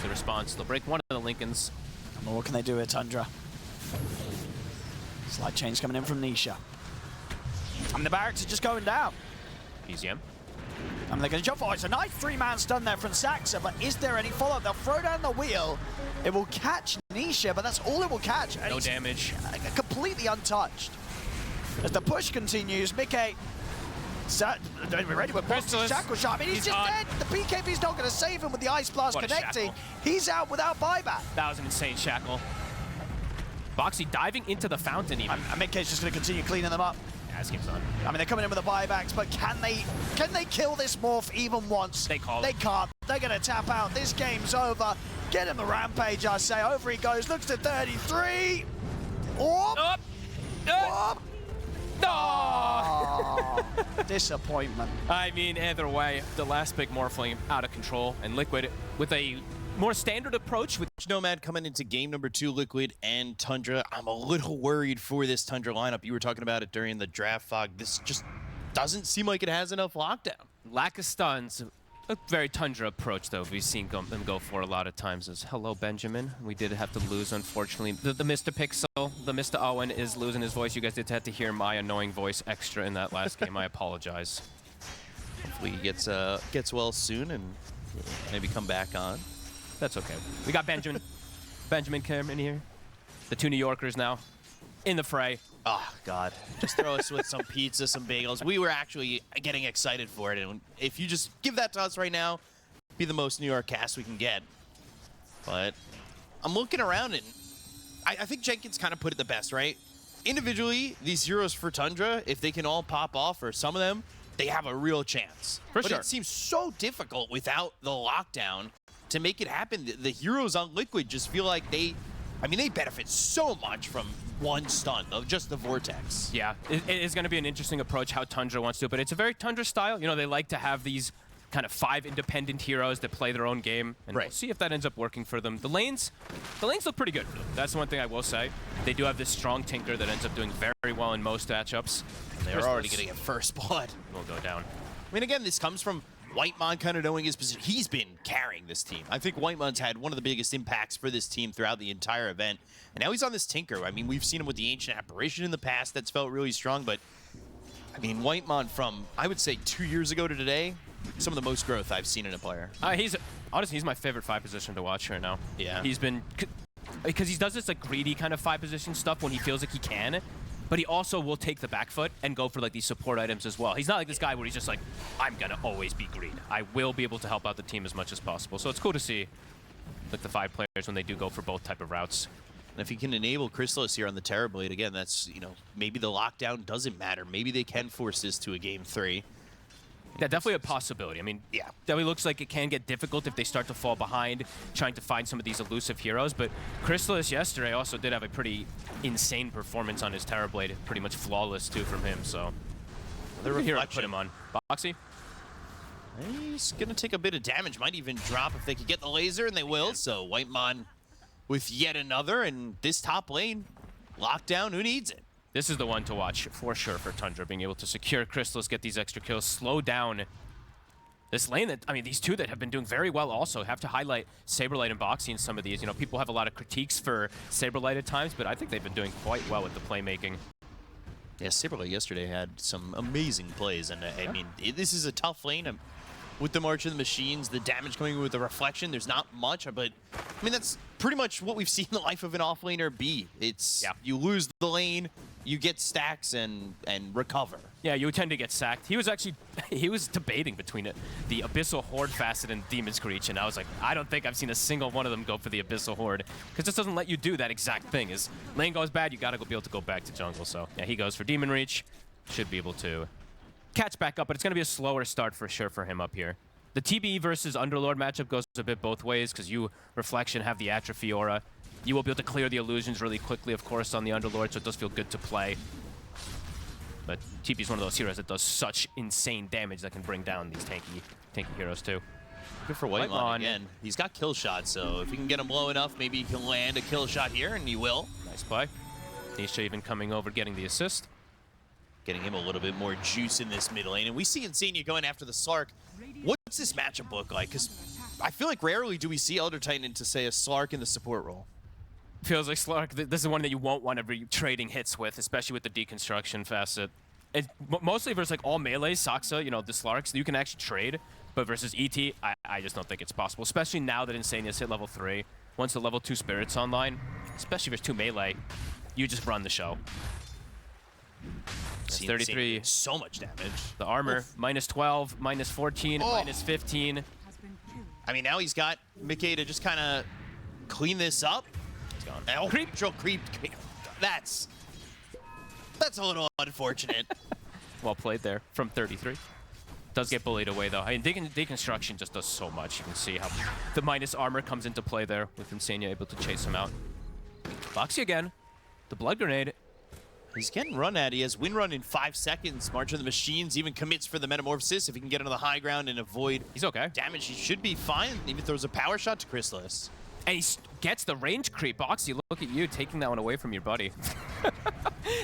the response. They'll break one of the Lincolns. And what can they do with Tundra? Slight change coming in from Nisha. And the barracks are just going down. PZM. And they're going to jump for it. It's a nice 3-man stun there from Saxa, but is there any follow-up? They'll throw down the wheel. It will catch Nisha, but that's all it will catch. And no damage. Completely untouched. As the push continues, Mickey ready with Crystallis. Shackle shot. I mean, he's just dead. The BKB's not going to save him with the Ice Blast connecting. He's out without buyback. That was an insane shackle. Boxy diving into the fountain even. And Mickey's just going to continue cleaning them up. Yeah, this game's on. I mean, they're coming in with the buybacks, but can they kill this Morph even once? They call it. They can't. They're going to tap out. This game's over. Get him the rampage, I say. Over he goes. Looks at 33. Up. No! Disappointment. I mean, either way, the last pick Morphling out of control, and Liquid with a more standard approach with Nomad coming into game number 2, Liquid and Tundra. I'm a little worried for this Tundra lineup. You were talking about it during the draft fog. This just doesn't seem like it has enough lockdown. lack of stuns. A very Tundra approach, though, we've seen them go for a lot of times. Is hello, Benjamin. We did have to lose, unfortunately. The Mr. Pixel, the Mr. Owen is losing his voice. You guys did have to hear my annoying voice extra in that last game. I apologize. Hopefully he gets well soon and maybe come back on. That's okay. We got Benjamin. Benjamin came in here. The two New Yorkers now in the fray. Oh, God. Just throw us with some pizza, some bagels. We were actually getting excited for it. And if you just give that to us right now, be the most New York cast we can get. But I'm looking around, and I think Jenkins kind of put it the best, right? Individually, these heroes for Tundra, if they can all pop off, or some of them, they have a real chance. For sure. But it seems so difficult without the lockdown to make it happen. The heroes on Liquid just feel like they benefit so much from one stun, of just the Vortex. Yeah, it is going to be an interesting approach how Tundra wants to do it, but it's a very Tundra style. You know, they like to have these kind of 5 independent heroes that play their own game, and we'll see if that ends up working for them. The lanes look pretty good for them. That's the one thing I will say. They do have this strong Tinker that ends up doing very well in most matchups. They're already getting a first blood. We'll go down. I mean, again, this comes from Whitemon kind of knowing his position. He's been carrying this team. I think Whitemon's had one of the biggest impacts for this team throughout the entire event. And now he's on this Tinker. I mean, we've seen him with the Ancient Apparition in the past. That's felt really strong. But, I mean, Whitemon from, I would say, 2 years ago to today, some of the most growth I've seen in a player. Honestly, he's my favorite 5 position to watch right now. Yeah. He's been, because he does this like greedy kind of 5 position stuff when he feels like he can. But he also will take the back foot and go for like these support items as well. He's not like this guy where he's just like, I'm gonna always be green. I will be able to help out the team as much as possible. So it's cool to see like the 5 players when they do go for both type of routes. And if he can enable Chrysalis here on the Terrorblade, again, that's, you know, maybe the lockdown doesn't matter. Maybe they can force this to a game 3. Yeah, definitely a possibility. I mean, yeah, definitely looks like it can get difficult if they start to fall behind trying to find some of these elusive heroes. But Chrysalis yesterday also did have a pretty insane performance on his Terrorblade. Pretty much flawless, too, from him. So the hero put him on. Boxy? He's going to take a bit of damage. Might even drop if they could get the laser, and they will. So Whitemon with yet another. And this top lane, lockdown, who needs it? This is the one to watch for sure for Tundra, being able to secure Chrysalis, get these extra kills, slow down this lane that, I mean, these two that have been doing very well also. Have to highlight Saberlight and Boxy in some of these. You know, people have a lot of critiques for Saberlight at times, but I think they've been doing quite well with the playmaking. Yeah, Saberlight yesterday had some amazing plays, and I mean, this is a tough lane. With the March of the Machines, the damage coming with the Reflection, there's not much, but I mean, that's pretty much what we've seen the life of an offlaner be. It's you lose the lane, you get stacks and recover. Yeah, you tend to get sacked. He was debating between the Abyssal Horde facet and Demon Screech, and I was like, I don't think I've seen a single one of them go for the Abyssal Horde, because this doesn't let you do that exact thing. Is lane goes bad, you gotta be able to go back to jungle. So yeah, he goes for Demon Reach, should be able to catch back up, but it's going to be a slower start for sure for him up here. The TBE versus Underlord matchup goes a bit both ways, because you, Reflection, have the Atrophy Aura. You will be able to clear the illusions really quickly, of course, on the Underlord, so it does feel good to play. But TB is one of those heroes that does such insane damage that can bring down these tanky heroes too. Good for Whitemon again. He's got kill shot, so if you can get him low enough, maybe he can land a kill shot here, and he will. Nice play. Nisha even coming over, getting the assist. Getting him a little bit more juice in this mid lane. And we see Insania going after the Slark. What's this matchup look like? Because I feel like rarely do we see Elder Titan into, say, a Slark in the support role. Feels like Slark, this is one that you won't want to be trading hits with, especially with the deconstruction facet. Mostly versus like all melees, Saksa, you know, the Slarks, you can actually trade. But versus ET, I just don't think it's possible, especially now that Insania's hit level 3. Once the level 2 Spirit's online, especially versus 2 melee, you just run the show. 33. So much damage. The armor, minus 12, minus 14, minus 15. I mean, now he's got Mickey to just kind of clean this up. He's gone. Oh, creep. That's a little unfortunate. Well played there from 33. Does get bullied away, though. I mean, deconstruction just does so much. You can see how the minus armor comes into play there with Insania able to chase him out. Boxy again. The blood grenade. He's getting run at. He has win run in 5 seconds. March of the Machines even commits for the Metamorphosis. If he can get into the high ground and avoid damage, he should be fine. Even throws a power shot to Chrysalis. And he gets the range creep. Boxy, look at you taking that one away from your buddy.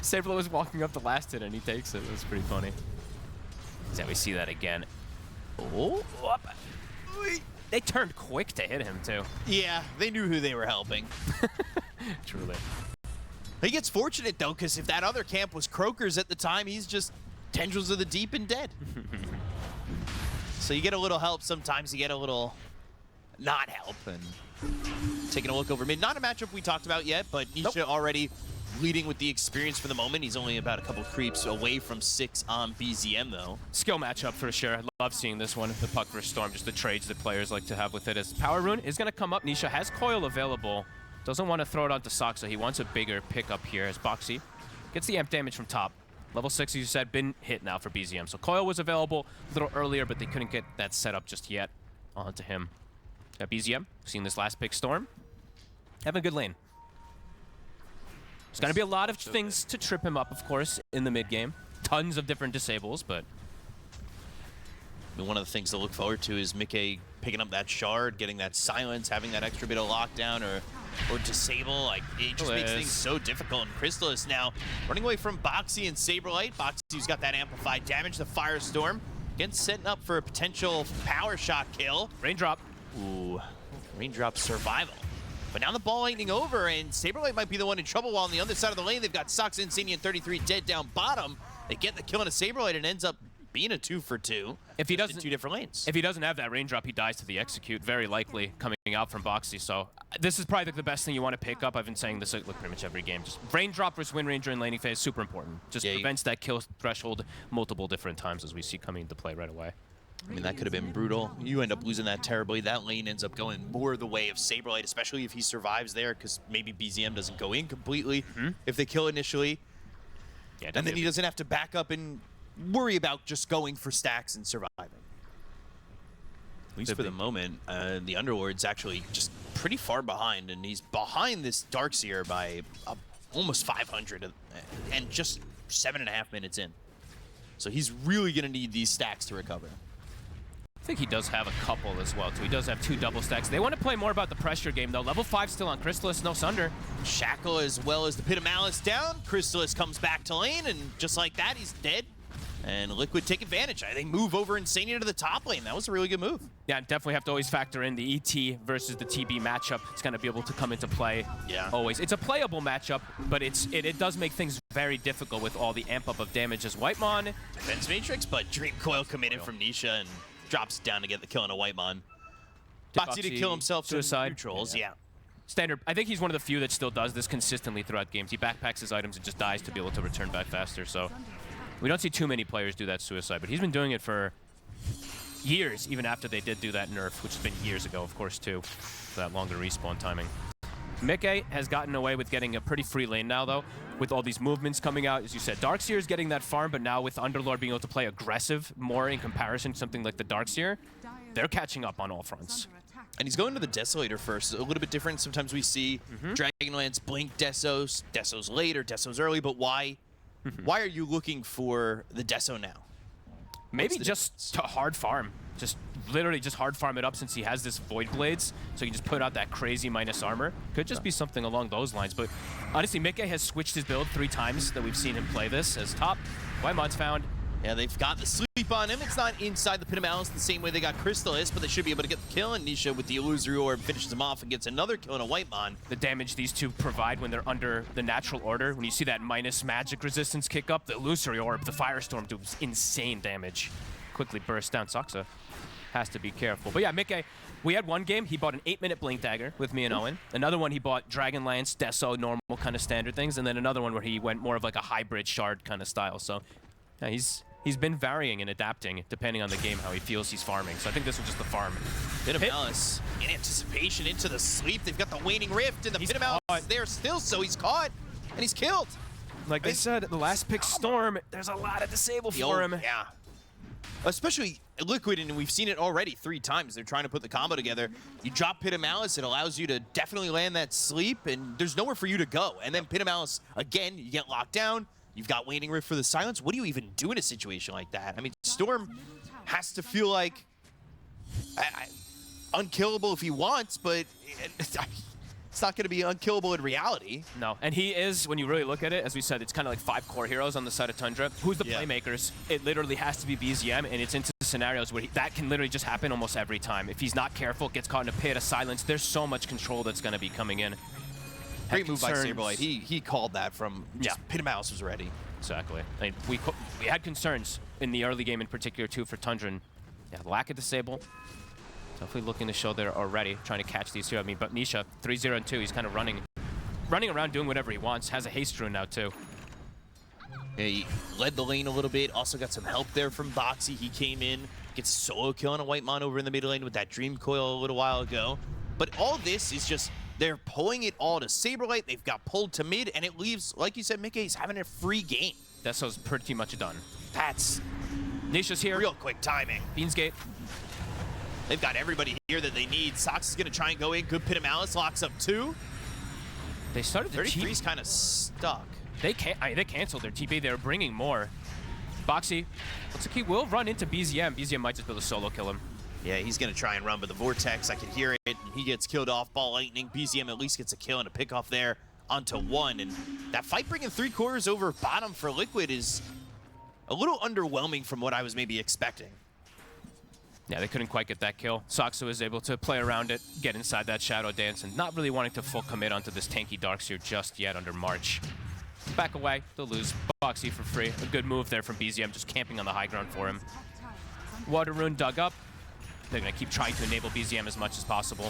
Saberlo was walking up the last hit and he takes it. It was pretty funny. So we see that again. Oh. They turned quick to hit him, too. Yeah, they knew who they were helping. Truly. He gets fortunate, though, because if that other camp was Croakers at the time, he's just Tendrils of the Deep and dead. So you get a little help. Sometimes you get a little not help. And taking a look over mid. Not a matchup we talked about yet, but Nisha already leading with the experience for the moment. He's only about a couple creeps away from 6 on BZM, though. Skill matchup for sure. I love seeing this one. The Puck versus Storm, just the trades that players like to have with it. As Power Rune is going to come up. Nisha has Coil available. Doesn't want to throw it onto Soxa. He wants a bigger pickup here as Boxy gets the amp damage from top. Level 6, as you said, been hit now for BZM. So Coil was available a little earlier, but they couldn't get that set up just yet onto him. Got BZM, seen this last pick Storm. Having a good lane. There's going to be a lot of things to trip him up, of course, in the mid game. Tons of different disables, but... One of the things to look forward to is Mickey picking up that shard, getting that silence, having that extra bit of lockdown or disable. Like, it just makes things so difficult. And Crystallis now running away from Boxy and Saberlight. Boxy's got that amplified damage. The Firestorm again setting up for a potential power shot kill. Raindrop. Ooh, Raindrop survival. But now the ball lightning over, and Saberlight might be the one in trouble, while on the other side of the lane, they've got Sox, Insania, and 33 dead down bottom. They get the kill on a Saberlight and ends up being a 2-for-2. If he doesn't, in 2 different lanes. If he doesn't have that Raindrop, he dies to the execute, very likely coming out from Boxy. So this is probably the best thing you want to pick up. I've been saying this like pretty much every game. Just Raindrop versus Wind Ranger in laning phase, super important. Just prevents that kill threshold multiple different times, as we see coming into play right away. I mean, that could have been brutal. You end up losing that terribly. That lane ends up going more the way of Saberlight, especially if he survives there, because maybe BZM doesn't go in completely if they kill initially. Yeah, and then he doesn't have to back up and worry about just going for stacks and surviving. At least for the moment, the Underlord's actually just pretty far behind, and he's behind this Darkseer by almost 500 and just 7.5 minutes in. So he's really going to need these stacks to recover. I think he does have a couple as well, too. He does have 2 double stacks. They want to play more about the pressure game, though. Level 5 still on Crystallis, no Sunder. Shackle as well as the Pit of Malice down. Crystallis comes back to lane, and just like that, he's dead. And Liquid take advantage. They move over Insania to the top lane. That was a really good move. Yeah, definitely have to always factor in the ET versus the TB matchup. It's going to be able to come into play always. It's a playable matchup, but it does make things very difficult with all the amp up of damage as Whitemon. Defense Matrix, but Dream Coil committed from Nisha and drops down to get the kill on a Whitemon. Boxy to kill himself suicide. To neutrals, yeah. Standard. I think he's one of the few that still does this consistently throughout games. He backpacks his items and just dies to be able to return back faster, so... We don't see too many players do that suicide, but he's been doing it for years, even after they did do that nerf, which has been years ago, of course, too, for that longer respawn timing. Mickey has gotten away with getting a pretty free lane now, though, with all these movements coming out. As you said, Darkseer is getting that farm, but now with Underlord being able to play aggressive more in comparison to something like the Darkseer, they're catching up on all fronts. And he's going to the Desolator first. A little bit different. Sometimes we see Dragonlance blink Desos, Desos late or Desos early, but why? Why are you looking for the Deso now? Maybe just to hard farm. Just literally just hard farm it up since he has this Void Blades, so he can just put out that crazy minus armor. Could just be something along those lines. But honestly, Mickey has switched his build 3 times that we've seen him play this as top. Whitemon's found. Yeah, they've got the sleep on him. It's not inside the Pit of Malice the same way they got Crystallis, but they should be able to get the kill. And Nisha with the Illusory Orb finishes him off and gets another kill on a Whitemon. The damage these two provide when they're under the natural order. When you see that minus magic resistance kick up, the Illusory Orb, the Firestorm does insane damage. Quickly bursts down. Soxa has to be careful. But yeah, Mickey, we had one game, he bought an 8-minute Blink Dagger with me and Owen. Another one, he bought Dragonlance, Deso, normal kind of standard things. And then another one where he went more of like a hybrid shard kind of style. So yeah, he's been varying and adapting depending on the game, how he feels he's farming. So I think this was just the farm. Pit of Malice in anticipation into the sleep. They've got the Waning Rift, and the Pit of Malice is there still, so he's caught, and he's killed. Like they said, the last pick Storm, there's a lot of disable for him. Yeah. Especially Liquid, and we've seen it already 3 times. They're trying to put the combo together. You drop Pit of Malice, it allows you to definitely land that sleep, and there's nowhere for you to go. And then Pit of Malice, again, you get locked down. You've got Waning Rift for the silence. What do you even do in a situation like that? I mean, Storm has to feel like unkillable if he wants, but it's not going to be unkillable in reality. No, and he is, when you really look at it, as we said, it's kind of like 5 core heroes on the side of Tundra. Who's the playmakers? It literally has to be BZM, and it's into scenarios where that can literally just happen almost every time. If he's not careful, gets caught in a pit of silence, there's so much control that's going to be coming in. Great move by Saberlight. He called that from just Pit of Mouse was ready. Exactly. I mean, we had concerns in the early game in particular too for Tundra. And, yeah, lack of disable. Definitely looking to show they're already trying to catch these two. I mean, but Nisha 3-0 and 2. He's kind of running around doing whatever he wants. Has a haste rune now too. Yeah, he led the lane a little bit. Also got some help there from Boxy. He came in, gets a solo kill on a White Mon over in the mid lane with that Dream Coil a little while ago. But all this is just, they're pulling it all to Saberlight. They've got pulled to mid, and it leaves, like you said, Mickey's having a free game. That's pretty much done. That's Nisha's here. real quick timing. Beansgate. They've got everybody here that they need. Sox is going to try and go in. Good Pit of Malice locks up 2. They started the 33's kind of stuck. They canceled their TP. They were bringing more. Boxy, looks like he will run into BZM. BZM might just be able to solo kill him. Yeah, he's going to try and run, but the Vortex, I can hear it. And he gets killed off. Ball Lightning. BZM at least gets a kill and a pick off there onto 1. And that fight bringing 3 quarters over bottom for Liquid is a little underwhelming from what I was maybe expecting. Yeah, they couldn't quite get that kill. Soxa was able to play around it, get inside that Shadow Dance, and not really wanting to full commit onto this tanky Darkseer just yet under March. Back away, they'll lose. Boxy for free. A good move there from BZM, just camping on the high ground for him. Water Rune dug up. They're going to keep trying to enable BZM as much as possible.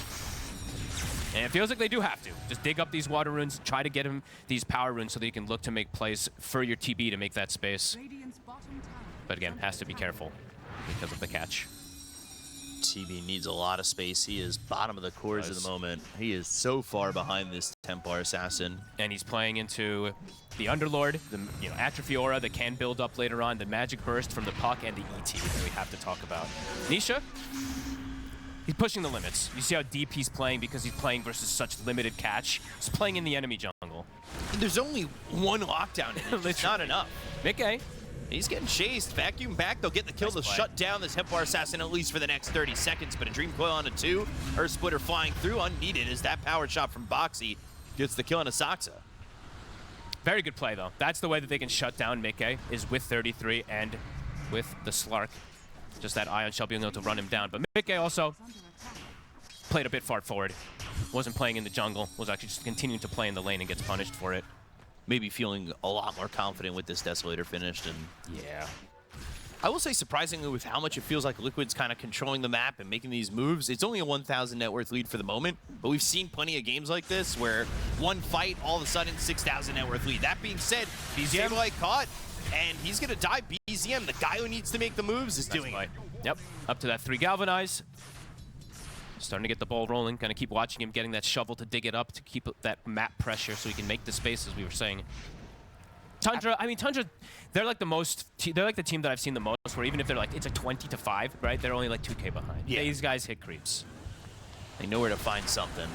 And it feels like they do have to. Just dig up these Water Runes, try to get him these Power Runes so that you can look to make plays for your TB to make that space. But again, has to be careful because of the catch. TB needs a lot of space. He is bottom of the cores at the moment. He is so far behind this Templar Assassin. And he's playing into the Underlord, the Atrophy Aura that can build up later on, the Magic Burst from the Puck, and the ET that we have to talk about. Nisha, he's pushing the limits. You see how deep he's playing because he's playing versus such limited catch. He's playing in the enemy jungle. There's only one lockdown in it. It's not enough. Mickey. He's getting chased. Vacuum back. They'll get the kill. They'll shut down this Templar Assassin at least for the next 30 seconds. But a Dream Coil on a 2. Earth Splitter flying through unneeded as that power shot from Boxy gets the kill on a Soxa. Very good play, though. That's the way that they can shut down Mickey, is with 33 and with the Slark. Just that Ion Shell being able to run him down. But Mickey also played a bit far forward. Wasn't playing in the jungle. Was actually just continuing to play in the lane and gets punished for it. Maybe feeling a lot more confident with this Desolator finished. And yeah. I will say, surprisingly, with how much it feels like Liquid's kind of controlling the map and making these moves, it's only a 1,000 net worth lead for the moment, but we've seen plenty of games like this where one fight, all of a sudden, 6,000 net worth lead. That being said, BZM like caught, and he's going to die. BZM, the guy who needs to make the moves, is doing it. Yep, up to that 3 Galvanize. Starting to get the ball rolling. Gonna keep watching him getting that shovel to dig it up to keep that map pressure so he can make the space, as we were saying. Tundra, I mean, Tundra, they're like the team that I've seen the most where even if they're like, it's a 20-5, right? They're only like 2K behind. Yeah. These guys hit creeps. They know where to find something.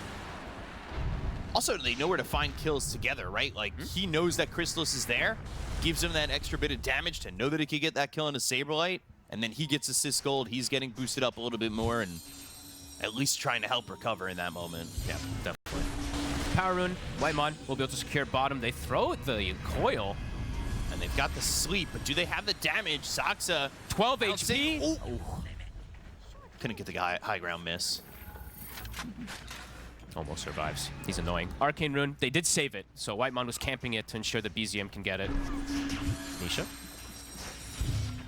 Also, they know where to find kills together, right? Like, he knows that Chrysalis is there, gives him that extra bit of damage to know that he can get that kill on a Saberlight, and then he gets assist gold. He's getting boosted up a little bit more, and at least trying to help recover in that moment. Yeah, definitely. Power Rune, Whitemon will be able to secure bottom. They throw the coil. And they've got the sleep, but do they have the damage? Soxa, 12 HP. Oh. Couldn't get the guy high ground miss. Almost survives. He's annoying. Arcane Rune, they did save it, so Whitemon was camping it to ensure that BZM can get it. Nisha?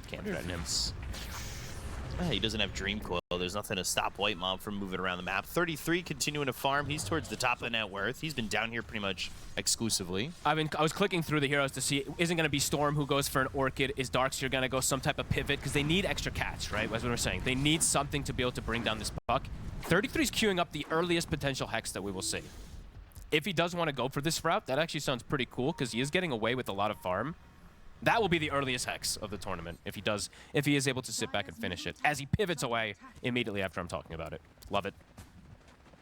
Can't threaten him. He doesn't have Dream Coil. There's nothing to stop Whitemon from moving around the map. 33 continuing to farm. He's towards the top of the net worth. He's been down here pretty much exclusively. I was clicking through the heroes to see, isn't going to be Storm who goes for an Orchid? Is Darkseer going to go some type of pivot? Because they need extra catch, right? That's what we're saying. They need something to be able to bring down this puck. 33's queuing up the earliest potential Hex that we will see. If he does want to go for this route, that actually sounds pretty cool because he is getting away with a lot of farm. That will be the earliest Hex of the tournament if he is able to sit back and finish it, as he pivots away immediately after I'm talking about it. Love it.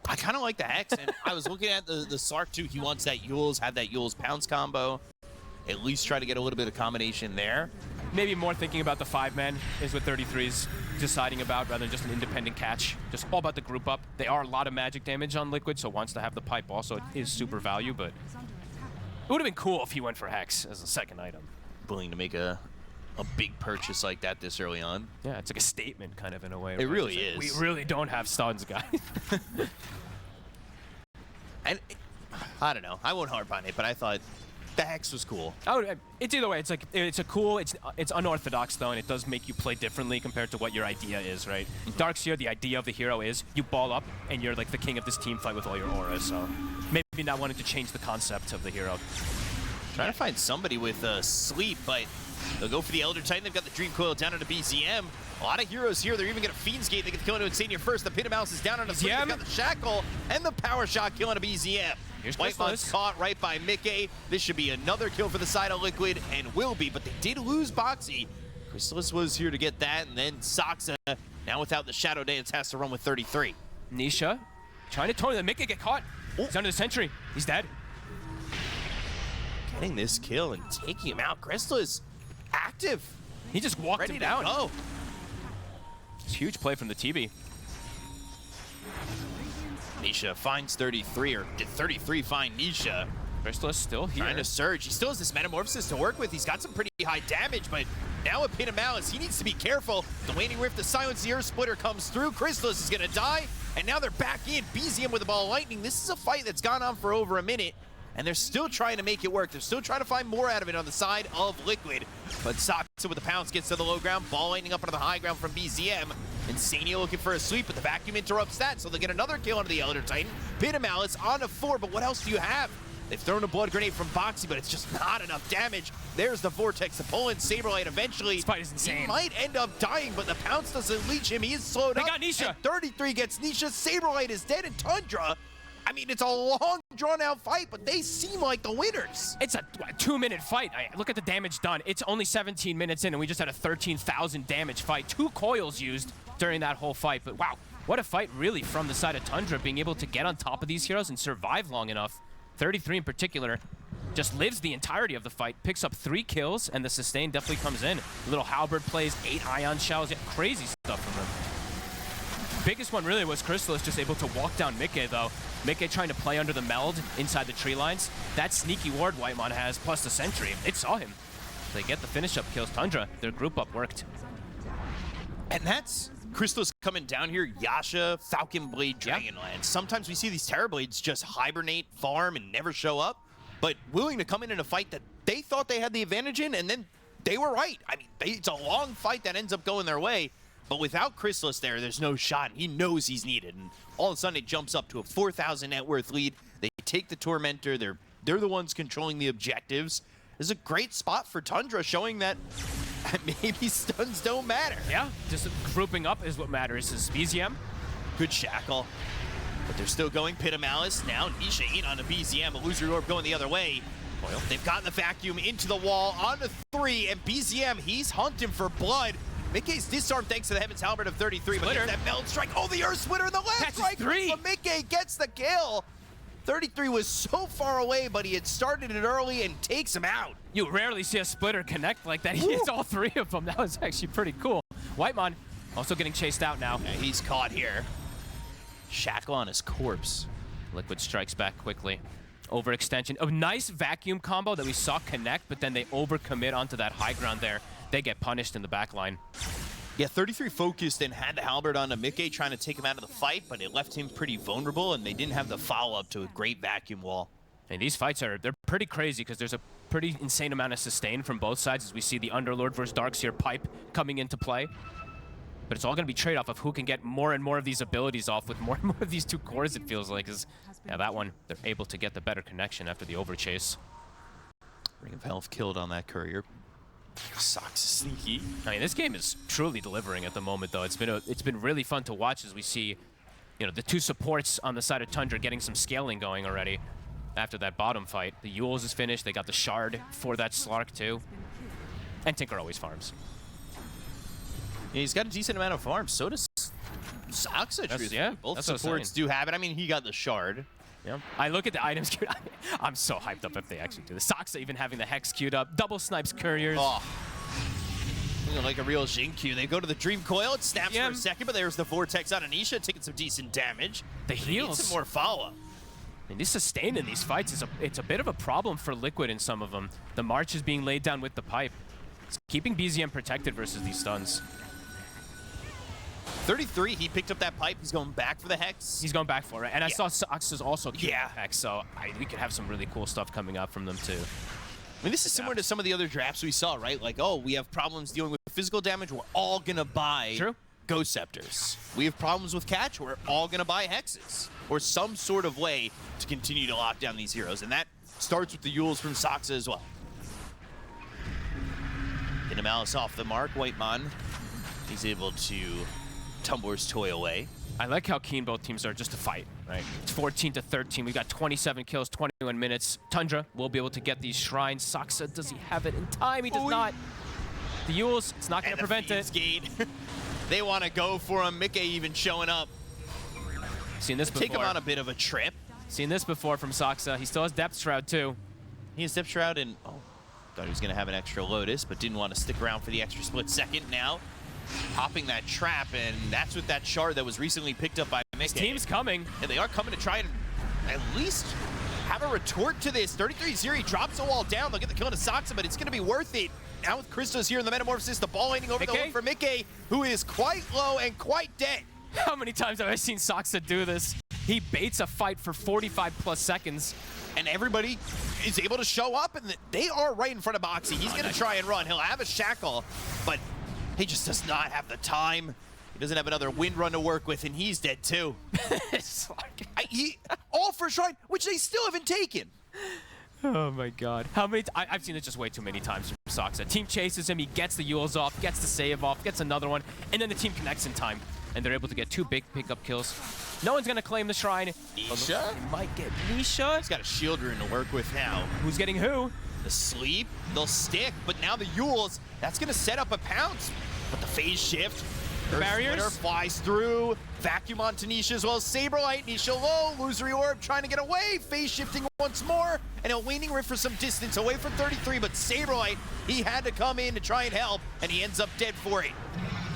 I kind of like the Hex, and I was looking at the Sark too. He wants that Yules, have that Yules pounce combo. At least try to get a little bit of combination there. Maybe more thinking about the 5-man is what 33's deciding about rather than just an independent catch. Just all about the group up. They are a lot of magic damage on Liquid, so wants to have the pipe also is super value, but it would have been cool if he went for Hex as a second item. Willing to make a a big purchase like that this early on. Yeah, it's like a statement kind of in a way. It really is. We really don't have stuns, guys. And I don't know. I won't harp on it, but I thought the Hex was cool. Oh, it's either way. It's like it's a cool. It's unorthodox though, and it does make you play differently compared to what your idea is, right? Darkseer, the idea of the hero is you ball up and you're like the king of this team fight with all your auras. So maybe not wanting to change the concept of the hero. Trying to find somebody with sleep, but they'll go for the Elder Titan. They've got the Dream Coil down on the BZM. A lot of heroes here. They're even going to Fiend's Gate. They get the kill into Insania first. The Pit of Mouse is down on a sleep. They've got the Shackle and the Power Shot killing a BZM. Here's Whitemon's caught right by Mickey. This should be another kill for the side of Liquid, and will be, but they did lose Boxy. Chrysalis was here to get that, and then Soxa, now without the Shadow Dance, has to run with 33. Nisha trying to torn the Mickey get caught. He's under the sentry. He's dead. Getting this kill and taking him out. Chrysalis active. He just walked Ready him to down. go. It's a huge play from the TB. Nisha finds 33, or did 33 find Nisha? Chrysalis still here. Trying to surge. He still has this Metamorphosis to work with. He's got some pretty high damage, but now with Pin of Malice, he needs to be careful. The Waning Rift, the Silence, the Earth Splitter comes through. Chrysalis is going to die, and now they're back in. BZM with the Ball of Lightning. This is a fight that's gone on for over a minute, and they're still trying to make it work. They're still trying to find more out of it on the side of Liquid. But Soxa with the pounce gets to the low ground. Ball Lightning up onto the high ground from BZM. Insania looking for a sweep, but the vacuum interrupts that, so they get another kill onto the Elder Titan. Pit of Malice on to 4, but what else do you have? They've thrown a blood grenade from Boxy, but it's just not enough damage. There's the Vortex to pull in Saberlight eventually. This fight is insane. He might end up dying, but the pounce doesn't leech him. He is slowed up. They got Nisha. And 33 gets Nisha. Saberlight is dead, and Tundra, I mean, it's a long, drawn-out fight, but they seem like the winners. It's a 2-minute fight. Look at the damage done. It's only 17 minutes in, and we just had a 13,000 damage fight. 2 coils used during that whole fight. But wow, what a fight really from the side of Tundra, being able to get on top of these heroes and survive long enough. 33 in particular just lives the entirety of the fight, picks up 3 kills, and the sustain definitely comes in. Little halberd plays, 8 ion shells, yeah, crazy stuff from them. Biggest one really was Chrysalis just able to walk down Mickey though. Mickey trying to play under the meld inside the tree lines. That sneaky ward Whitemon has, plus the sentry. It saw him. They get the finish up kills. Tundra, their group up worked. And that's Chrysalis coming down here. Yasha, Falcon Blade, Dragonlance. Sometimes we see these Terrorblades just hibernate, farm, and never show up, but willing to come in a fight that they thought they had the advantage in, and then they were right. I mean, it's a long fight that ends up going their way. But without Chrysalis there, there's no shot. He knows he's needed. And all of a sudden, it jumps up to a 4,000 net worth lead. They take the Tormentor. They're the ones controlling the objectives. This is a great spot for Tundra, showing that maybe stuns don't matter. Yeah, just grouping up is what matters. Is BZM. Good Shackle. But they're still going Pit of Malice. Now Nisha in on a BZM. Illusory Orb going the other way. Well, they've gotten the vacuum into the wall onto 3. And BZM, he's hunting for blood. Mickey's disarmed thanks to the Heaven's Halberd of 33, but there's that Meld Strike. Oh, the Earth Splitter in the last strike. 3. But Mickey gets the kill. 33 was so far away, but he had started it early and takes him out. You rarely see a splitter connect like that. He hits all 3 of them. That was actually pretty cool. Whitemon also getting chased out now. Yeah, he's caught here. Shackle on his corpse. Liquid strikes back quickly. Overextension. A nice vacuum combo that we saw connect, but then they overcommit onto that high ground there. They get punished in the back line. Yeah, 33 focused and had the halberd on Mickey trying to take him out of the fight, but it left him pretty vulnerable, and they didn't have the follow-up to a great vacuum wall. And these fights they're pretty crazy because there's a pretty insane amount of sustain from both sides as we see the Underlord versus Darkseer pipe coming into play. But it's all going to be trade-off of who can get more and more of these abilities off with more and more of these 2 cores, it feels like. Yeah, that one, they're able to get the better connection after the overchase. Ring of Health killed on that courier. Socks is sneaky. I mean, this game is truly delivering at the moment, though. It's been really fun to watch as we see, you know, the 2 supports on the side of Tundra getting some scaling going already after that bottom fight. The Yules is finished. They got the Shard for that Slark, too. And Tinker always farms. Yeah, he's got a decent amount of farms. So does Soxa, truthfully. Yeah, both supports do have it. I mean, he got the Shard. Yeah. I look at the items queued. I'm so hyped up if they actually do this. Soxa even having the Hex queued up. Double snipes couriers. Oh. Looking like a real Xingqiu. They go to the Dream Coil. It snaps for a second, but there's the Vortex on Anisha, taking some decent damage. The heals. Some more follow-up. And this sustain in these fights it's a bit of a problem for Liquid in some of them. The March is being laid down with the pipe. It's keeping BZM protected versus these stuns. 33, he picked up that pipe. He's going back for the Hex. He's going back for it. And I saw Soxa's also keep Yeah. Hex, so we could have some really cool stuff coming up from them too. I mean, this is similar to some of the other drafts we saw, right? Like, oh, we have problems dealing with physical damage. We're all going to buy Ghost Scepters. We have problems with catch. We're all going to buy Hexes. Or some sort of way to continue to lock down these heroes. And that starts with the AVULUS from Soxa as well. Malice off the mark. Whitemon, he's able to tumble his toy away. I like how keen both teams are just to fight, right? It's 14-13. We got 27 kills, 21 minutes. Tundra will be able to get these shrines. Soxa, does he have it in time? He does not. The AVULUS, it's not going to prevent it. Gate. They want to go for him. Mickey even showing up. Seen this before. Take him on a bit of a trip. Seen this before from Soxa. He still has Depth Shroud too. He has Depth Shroud and thought he was going to have an extra Lotus, but didn't want to stick around for the extra split second. Now, popping that trap, and that's with that shard that was recently picked up by Mickey. His team's coming. And they are coming to try and at least have a retort to this. 33-0 drops the wall down. They'll get the kill into Soxa, but it's going to be worth it. Now with Christos here in the Metamorphosis, the ball landing over the hook for Mickey, who is quite low and quite dead. How many times have I seen Soxa do this? He baits a fight for 45+ seconds. And everybody is able to show up, and they are right in front of Boxy. He's going to try and run. He'll have a shackle, but he just does not have the time. He doesn't have another wind run to work with, and he's dead too. All for Shrine, which they still haven't taken. Oh my god. How many I've seen it just way too many times from Soxa. Team chases him, he gets the AVULUS off, gets the save off, gets another one, and then the team connects in time. And they're able to get 2 big pickup kills. No one's gonna claim the shrine. Nisha? They might get Nisha. He's got a shield rune to work with now. Who's getting who? The sleep, they'll stick, but now the AVULUS, that's gonna set up a pounce. But the phase shift, barriers flies through, vacuum onto Nisha as well as Saberlight. Nisha low, Illusory Orb trying to get away, phase shifting once more, and a waning rift for some distance away from 33, but Saberlight, he had to come in to try and help, and he ends up dead for it.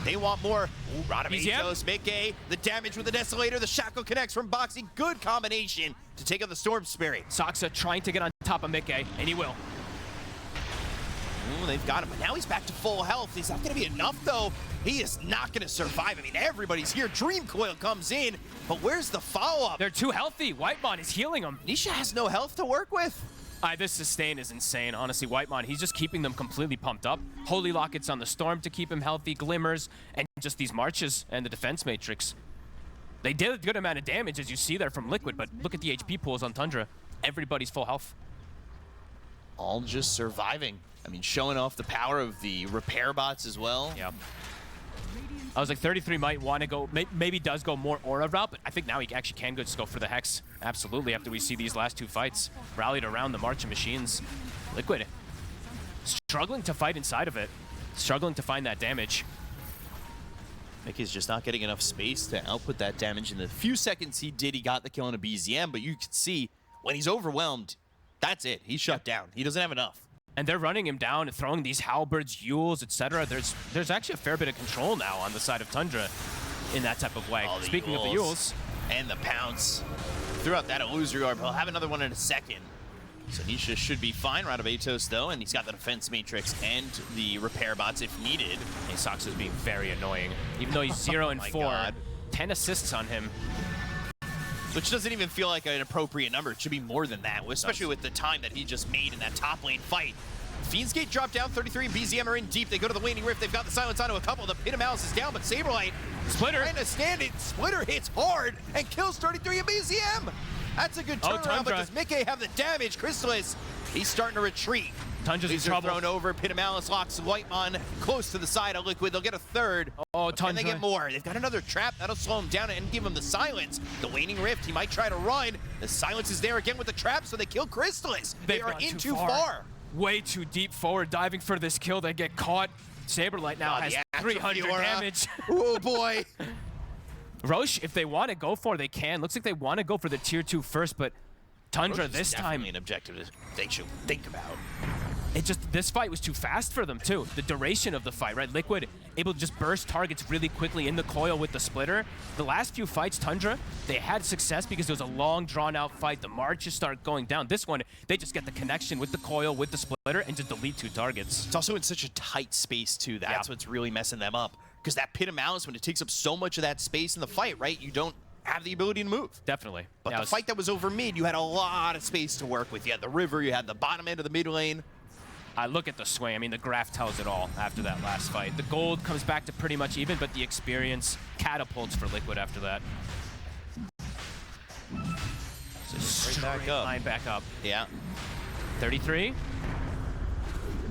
They want more. Radamatos, Mickey, the damage with the Desolator, the Shackle connects from Boxy. Good combination to take out the Storm Spirit. Soxa trying to get on top of Mickey, and he will. Ooh, they've got him, but now he's back to full health. Is that gonna be enough though? He is not gonna survive. I mean, everybody's here. Dream Coil comes in, but where's the follow-up? They're too healthy. Whitemon is healing them. Nisha has no health to work with. This sustain is insane, honestly. Whitemon, he's just keeping them completely pumped up. Holy Lockets on the Storm to keep him healthy, Glimmers, and just these marches and the defense matrix. They did a good amount of damage, as you see there from Liquid, but look at the HP pools on Tundra. Everybody's full health. All just surviving. I mean, showing off the power of the repair bots as well. Yeah. I was like, 33 might want to go, maybe does go more Aura route, but I think now he actually can just go for the Hex. Absolutely, after we see these last 2 fights. Rallied around the March of Machines. Liquid struggling to fight inside of it. Struggling to find that damage. Mickey's just not getting enough space to output that damage. In the few seconds he did, he got the kill on a BZM, but you can see when he's overwhelmed, that's it. He's shut down. He doesn't have enough. And they're running him down and throwing these halberds, Yules, etc. There's actually a fair bit of control now on the side of Tundra in that type of way. Speaking of the Yules. And the pounce. Threw out that Illusory Orb. He'll have another one in a second. So Nisha should be fine. Radamatos though, and he's got the defense matrix and the repair bots if needed. Hey, Sox is being very annoying. Even though he's 0 and 4, God. 10 assists on him. Which doesn't even feel like an appropriate number. It should be more than that, especially with the time that he just made in that top lane fight. Fiend's Gate dropped down, 33 and BZM are in deep. They go to the Waning Rift. They've got the silence onto a couple. The Pit of Malice is down, but Saberlight Splitter trying to stand it. Splitter hits hard and kills 33 and BZM. That's a good turnaround, but does Mickey have the damage? Chrysalis, he's starting to retreat. Tundra's in trouble. Thrown over. Pit of Malice locks Whitemon close to the side of Liquid. They'll get a third. Oh, Tundra. And they get more. They've got another trap. That'll slow him down and give him the silence. The Waning Rift, he might try to run. The silence is there again with the trap, so they kill Chrysalis. They are in too far. Way too deep forward, diving for this kill. They get caught. Saberlight now has 300 damage. Oh, boy. Roche, if they want to go for it, they can. Looks like they want to go for the tier 2 first, but Tundra Roche this time. an objective they should think about. This fight was too fast for them too. The duration of the fight, right? Liquid able to just burst targets really quickly in the coil with the splitter. The last few fights, Tundra, they had success because it was a long, drawn-out fight. The marches start going down. This one, they just get the connection with the coil, with the splitter, and just delete 2 targets. It's also in such a tight space, too. That's what's really messing them up. Because that Pit of Malice, when it takes up so much of that space in the fight, right, you don't have the ability to move. Definitely. But the fight that was over mid, you had a lot of space to work with. You had the river, you had the bottom end of the mid lane. Look at the swing. I mean, the graph tells it all after that last fight. The gold comes back to pretty much even, but the experience catapults for Liquid after that. So straight line back up. Yeah. 33.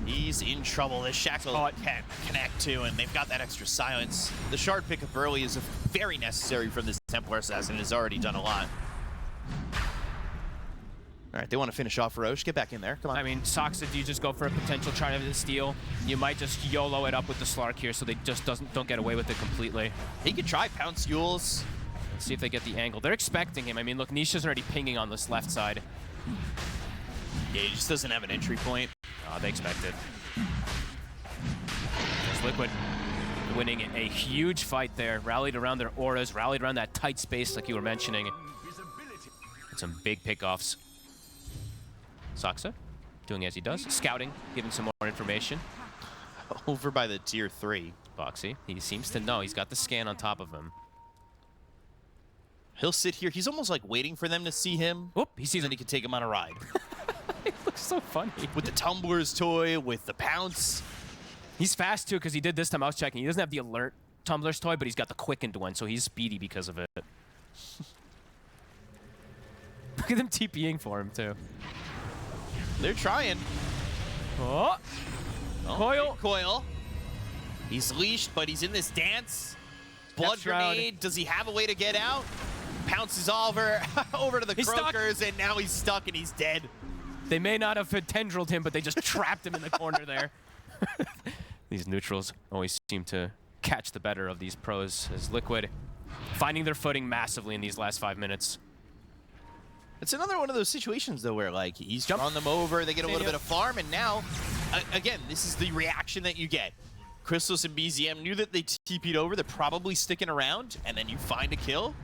He's in trouble. This Shackle can't connect to, and they've got that extra silence. The shard pickup early is very necessary for this Templar Assassin. Has already done a lot. All right, they want to finish off Roche. Get back in there. Come on. I mean, Soxa, do you just go for a potential try to steal? You might just YOLO it up with the Slark here so they just don't get away with it completely. He could try Pounce Yules. Let's see if they get the angle. They're expecting him. I mean, look, Nisha's already pinging on this left side. Yeah, he just doesn't have an entry point. Oh, they expect it. There's Liquid winning a huge fight there. Rallied around their auras, rallied around that tight space like you were mentioning. And some big pickoffs. Soxa doing as he does, scouting, giving some more information. Over by the tier 3. Boxy, he seems to know. He's got the scan on top of him. He'll sit here. He's almost like waiting for them to see him. Whoop, he sees him. Then he can take him on a ride. It looks so funny. With the Tumblr's toy, with the Pounce. He's fast too, because he did this time. I was checking. He doesn't have the alert Tumblr's toy, but he's got the quickened one, so he's speedy because of it. Look at them TPing for him too. They're trying. Oh. Coil. Coil. He's leashed, but he's in this dance. Blood grenade. Does he have a way to get out? Pounces over to the Croakers, and now he's stuck and he's dead. They may not have tendrilled him, but they just trapped him in the corner there. These neutrals always seem to catch the better of these pros as Liquid finding their footing massively in these last 5 minutes. It's another one of those situations, though, where, like, he's drawn them over, they get a little bit of farm, and now, again, this is the reaction that you get. Crystallis and BZM knew that they TP'd over, they're probably sticking around, and then you find a kill,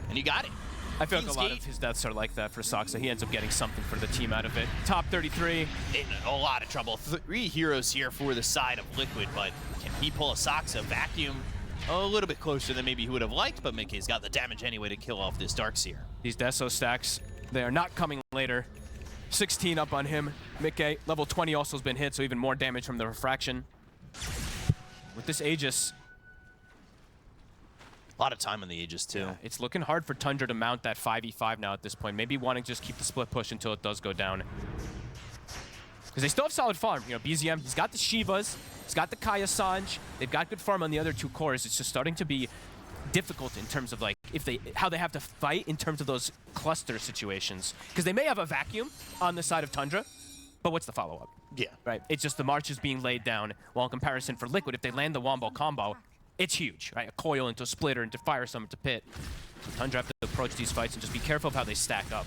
and you got it. I feel like a lot of his deaths are like that for Soxa. He ends up getting something for the team out of it. Top 33. In a lot of trouble. 3 heroes here for the side of Liquid, but can he pull a Soxa vacuum? A little bit closer than maybe he would have liked, but Mickey's got the damage anyway to kill off this Darkseer. These Deso stacks, they are not coming later. 16 up on him. Mickey, level 20 also has been hit, so even more damage from the refraction. With this Aegis. A lot of time on the Aegis, too. Yeah, it's looking hard for Tundra to mount that 5v5 now at this point. Maybe wanting to just keep the split push until it does go down. Because they still have solid farm. You know, BZM, he's got the Shivas, he's got the Kaya Sanj. They've got good farm on the other 2 cores. It's just starting to be difficult in terms of like how they have to fight in terms of those cluster situations. Because they may have a vacuum on the side of Tundra, but what's the follow-up? Yeah. Right. It's just the march is being laid down. While in comparison for Liquid, if they land the Wombo combo, it's huge, right? A coil into a splitter, into fire summon to pit. So Tundra have to approach these fights and just be careful of how they stack up.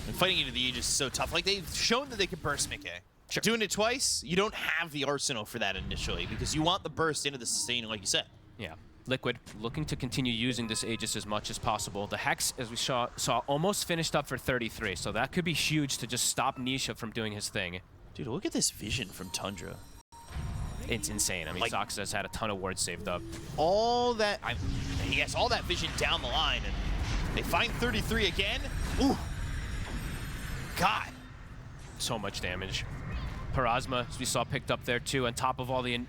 And fighting into the Aegis is so tough. Like, they've shown that they can burst Mickey. Sure. Doing it twice, you don't have the arsenal for that initially because you want the burst into the sustain, like you said. Yeah. Liquid looking to continue using this Aegis as much as possible. The Hex, as we saw almost finished up for 33, so that could be huge to just stop Nisha from doing his thing. Dude, look at this vision from Tundra. It's insane. I mean, like, Soxa has had a ton of wards saved up. All that, he has all that vision down the line, and they find 33 again. Ooh. God. So much damage. Parasma, as we saw, picked up there too, on top of all the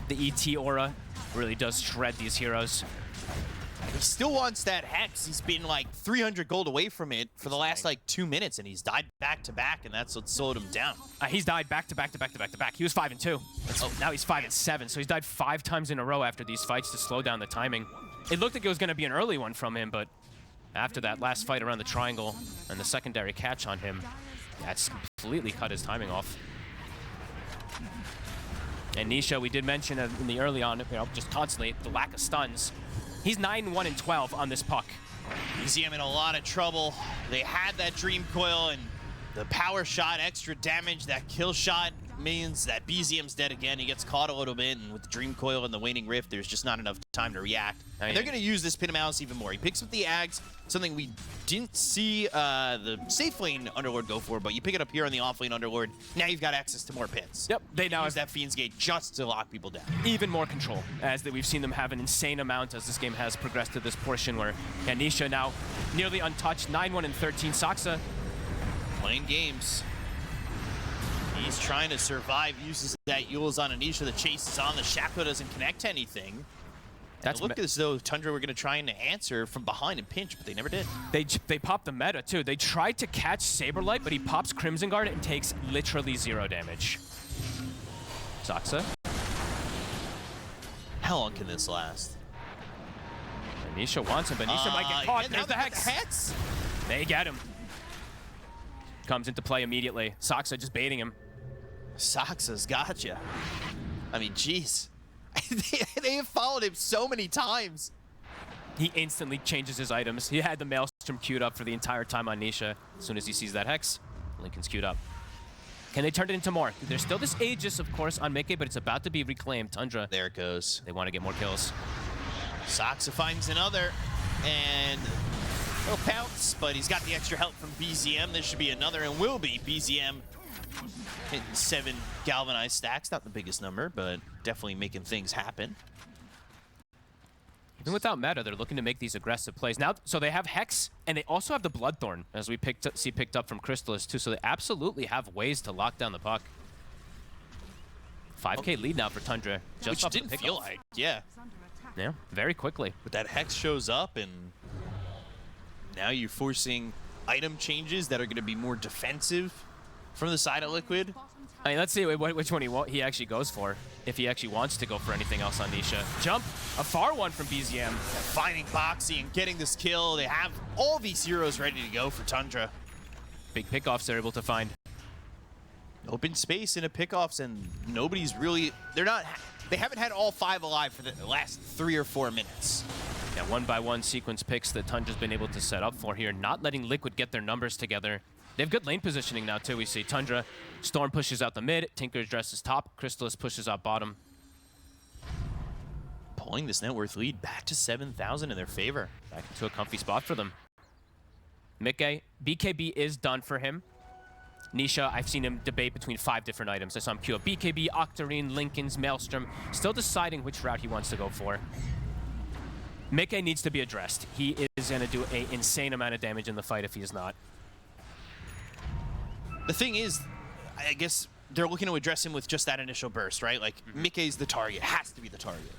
the ET aura. Really does shred these heroes. He still wants that Hex. He's been like 300 gold away from it for the last like 2 minutes, and he's died back to back, and that's what slowed him down. He's died back to back to back to back to back. He was 5-2. Now he's 5-7, so he's died 5 times in a row after these fights to slow down the timing. It looked like it was going to be an early one from him, but after that last fight around the triangle and the secondary catch on him, that's completely cut his timing off. And Nisha, we did mention in the early on, you know, just constantly the lack of stuns. He's 9-1-12 on this puck. BZM in a lot of trouble. They had that Dream Coil and the power shot, extra damage, that kill shot. means that BZM's dead again. He gets caught a little bit, and with the Dream Coil and the Waning Rift, there's just not enough time to react. And they're going to use this Pinamouse even more. He picks up the Ags, something we didn't see the safe lane Underlord go for, but you pick it up here on the off lane Underlord. Now you've got access to more pits. Yep, they now use have that Fiend's Gate just to lock people down. even more control, as that we've seen them have an insane amount as this game has progressed to this portion where Nisha now nearly untouched, 9-1 and 13. Saksa Playing games. He's trying to survive, uses that Yule's on Anisha. The chase is on. The Shackle doesn't connect to anything. It looked as though Tundra were going to try and answer from behind and pinch, but they never did. They popped the meta, too. They tried to catch Saberlight, but he pops Crimson Guard and takes literally 0 damage. Saksa. How long can this last? Nisha wants him, but Nisha might get caught. There's the Hex. They get him. Comes into play immediately. Saksa just baiting him. Saksa's gotcha. I mean, jeez. They have followed him so many times. He instantly changes his items. He had the Maelstrom queued up for the entire time on Nisha. As soon as he sees that Hex, Lincoln's queued up. Can they turn it into more? There's still this Aegis, of course, on Mickey, but it's about to be reclaimed. Tundra. There it goes. They want to get more kills. Saksa finds another, and he'll pounce, but he's got the extra help from BZM. This should be another, and will be. BZM hitting 7 galvanized stacks. Not the biggest number, but definitely making things happen. Even without meta, they're looking to make these aggressive plays. Now, so they have Hex, and they also have the Bloodthorn, as we see picked up from Crystallis, too. So they absolutely have ways to lock down the puck. 5K lead now for Tundra. Just Which didn't feel like, yeah. Yeah, very quickly. But that Hex shows up, and now you're forcing item changes that are going to be more defensive from the side of Liquid. I mean, let's see which one he actually goes for, if he actually wants to go for anything else on Nisha. Jump, a far one from BZM. Finding Boxy and getting this kill. They have all these heroes ready to go for Tundra. Big pickoffs they're able to find. Open space in a pickoffs, and nobody's really, they haven't had all 5 alive for the last 3 or 4 minutes. Yeah, 1-by-1 sequence picks that Tundra's been able to set up for here, not letting Liquid get their numbers together. They have good lane positioning now, too. We see Tundra, Storm pushes out the mid, Tinker addresses top, Crystallis pushes out bottom. Pulling this net worth lead back to 7,000 in their favor. Back into a comfy spot for them. Mickey, BKB is done for him. Nisha, I've seen him debate between 5 different items. I saw him queue up BKB, Octarine, Lincoln's, Maelstrom, still deciding which route he wants to go for. Mickey needs to be addressed. He is going to do an insane amount of damage in the fight if he is not. The thing is, I guess they're looking to address him with just that initial burst, right? Like, Mickey's the target, has to be the target.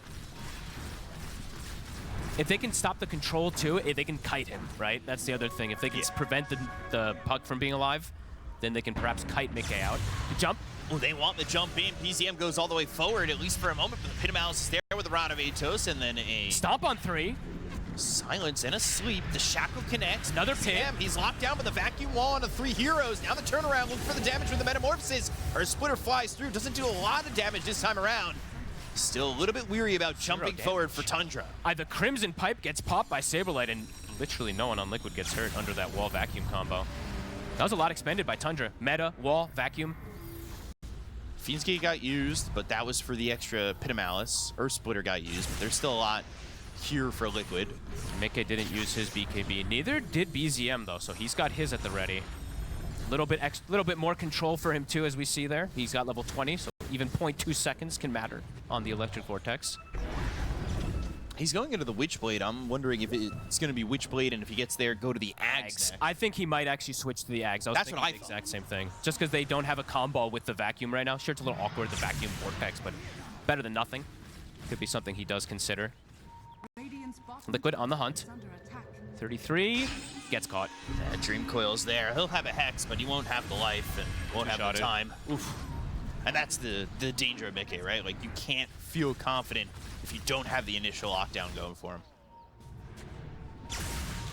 If they can stop the control, too, they can kite him, right? That's the other thing. If they can prevent the puck from being alive, then they can perhaps kite Mickey out. The jump. Oh, they want the jump in. PZM goes all the way forward, at least for a moment, but the Pinamouse is there with a Rod of Atos, and then a stomp on 3. Silence and a sleep. The Shackle connects. Another pit. He's locked down with a vacuum wall on the 3 heroes. Now the turnaround, look for the damage with the Metamorphosis. Or Splitter flies through. Doesn't do a lot of damage this time around. Still a little bit weary about jumping forward for Tundra. The Crimson Pipe gets popped by Saberlight, and literally no one on Liquid gets hurt under that wall vacuum combo. That was a lot expended by Tundra. Meta, wall, vacuum. Fiend's Gate got used, but that was for the extra Pinamouse. Or Splitter got used, but there's still a lot here for Liquid. Mickey didn't use his BKB. Neither did BZM, though, so he's got his at the ready. Little bit more control for him, too, as we see there. He's got level 20, so even 0.2 seconds can matter on the Electric Vortex. He's going into the Witchblade. I'm wondering if it's going to be Witchblade, and if he gets there, go to the Ags next. I think he might actually switch to the Ags. That's what I the thought. exact same thing. Just because they don't have a combo with the Vacuum right now. Sure, it's a little awkward, the Vacuum Vortex, but better than nothing. Could be something he does consider. Liquid on the hunt. 33 gets caught. Yeah, Dream Coil's there. He'll have a Hex, but he won't have the life and won't have the time. Oof. And that's the danger of Mickey, right? Like, you can't feel confident if you don't have the initial lockdown going for him.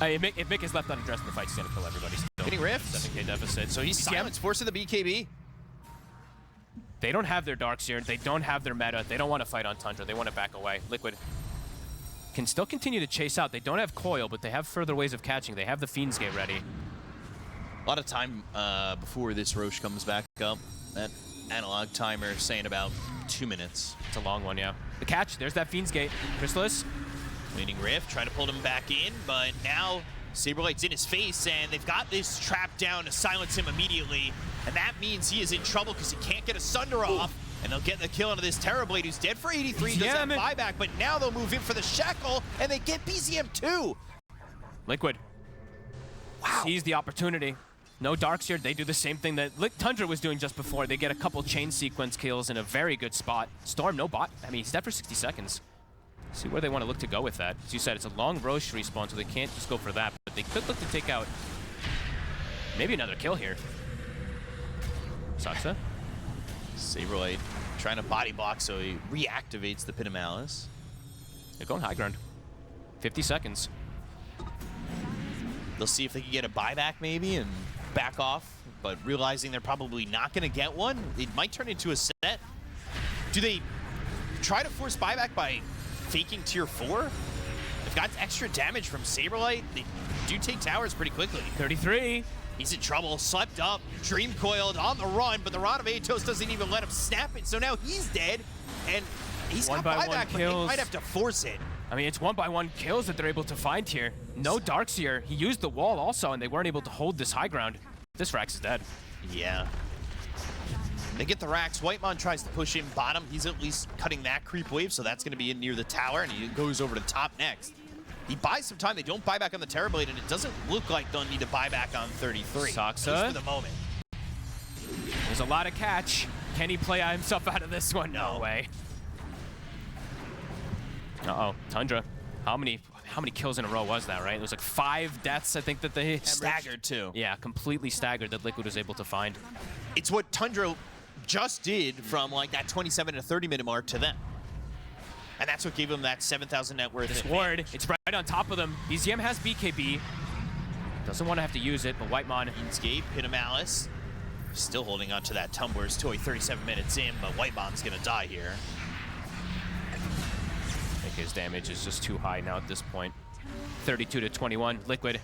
If Mick is left unaddressed in the fight, he's going to kill everybody still. Hitting Rift. 7K deficit. So he's silenced, forcing the BKB. They don't have their Darkseer. They don't have their meta. They don't want to fight on Tundra. They want to back away. Liquid can still continue to chase out. They don't have Coil, but they have further ways of catching. They have the Fiend's Gate ready. A lot of time before this Roche comes back up. That analog timer saying about 2 minutes. It's a long one, yeah. The catch, there's that Fiend's Gate. Chrysalis. Waiting Rift, trying to pull him back in, but now Saberlight's in his face, and they've got this trap down to silence him immediately, and that means he is in trouble because he can't get a Sunder off, and they'll get the kill onto this Terrorblade, who's dead for 83, doesn't have buyback, but now they'll move in for the Shackle, and they get BZM too. Liquid. Wow. Seize the opportunity. No Darks here. They do the same thing that Tundra was doing just before. They get a couple chain sequence kills in a very good spot. Storm, no bot. I mean, he's dead for 60 seconds. See where they want to look to go with that. As you said, it's a long Roche respawn, so they can't just go for that. But they could look to take out maybe another kill here. Saksa. Saberlight trying to body block, so he reactivates the Pit of Malice. They're going high ground. 50 seconds. They'll see if they can get a buyback maybe and back off, but realizing they're probably not going to get one, it might turn into a set. Do they try to force buyback by faking tier 4? They've got extra damage from Saberlight. They do take towers pretty quickly. 33. He's in trouble, slept up, dream coiled on the run, but the Rod of Atos doesn't even let him snap it, so now he's dead, and he's got buyback, but they might have to force it. I mean, it's 1-by-1 kills that they're able to find here. No Darks here. He used the wall also, and they weren't able to hold this high ground. This Rax is dead. Yeah. They get the Rax. Whitemon tries to push in bottom. He's at least cutting that creep wave, so that's going to be in near the tower, and he goes over to the top next. He buys some time. They don't buy back on the Terrorblade, and it doesn't look like they'll need to buy back on 33. Saksa. Just for the moment. There's a lot of catch. Can he play himself out of this one? No way. Uh-oh, Tundra. How many kills in a row was that, right? It was like 5 deaths, I think, that they staggered too. Yeah, completely staggered that Liquid was able to find. It's what Tundra just did from like that 27 to 30 minute mark to them. And that's what gave him that 7,000 net worth. This ward, it's right on top of them. BZM has BKB. Doesn't want to have to use it, but Whitemon. Escape, Pit of Malice. Still holding on to that Tumbler's toy 37 minutes in, but Whitemon's gonna die here. His damage is just too high now at this point. 32 to 21. Liquid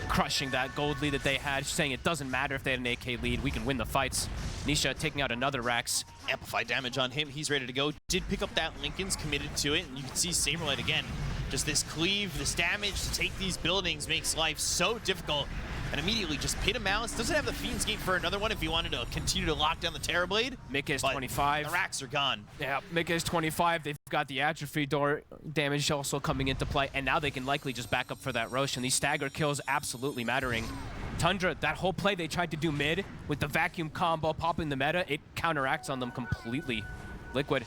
crushing that gold lead that they had, saying it doesn't matter if they had an AK lead, we can win the fights. Nisha taking out another Rax. Amplified damage on him, he's ready to go. Did pick up that Lincoln's, committed to it, and you can see Saberlight again. Just this cleave, this damage to take these buildings makes life so difficult. And immediately just Pit of Malice. Doesn't have the Fiend's Gate for another one if he wanted to continue to lock down the Terrorblade. Mika is 25. The Racks are gone. Yeah, Mika is 25. They've got the Atrophy door damage also coming into play, and now they can likely just back up for that Roche, and these stagger kills absolutely mattering. Tundra, that whole play they tried to do mid with the vacuum combo popping the meta, it counteracts on them completely. Liquid.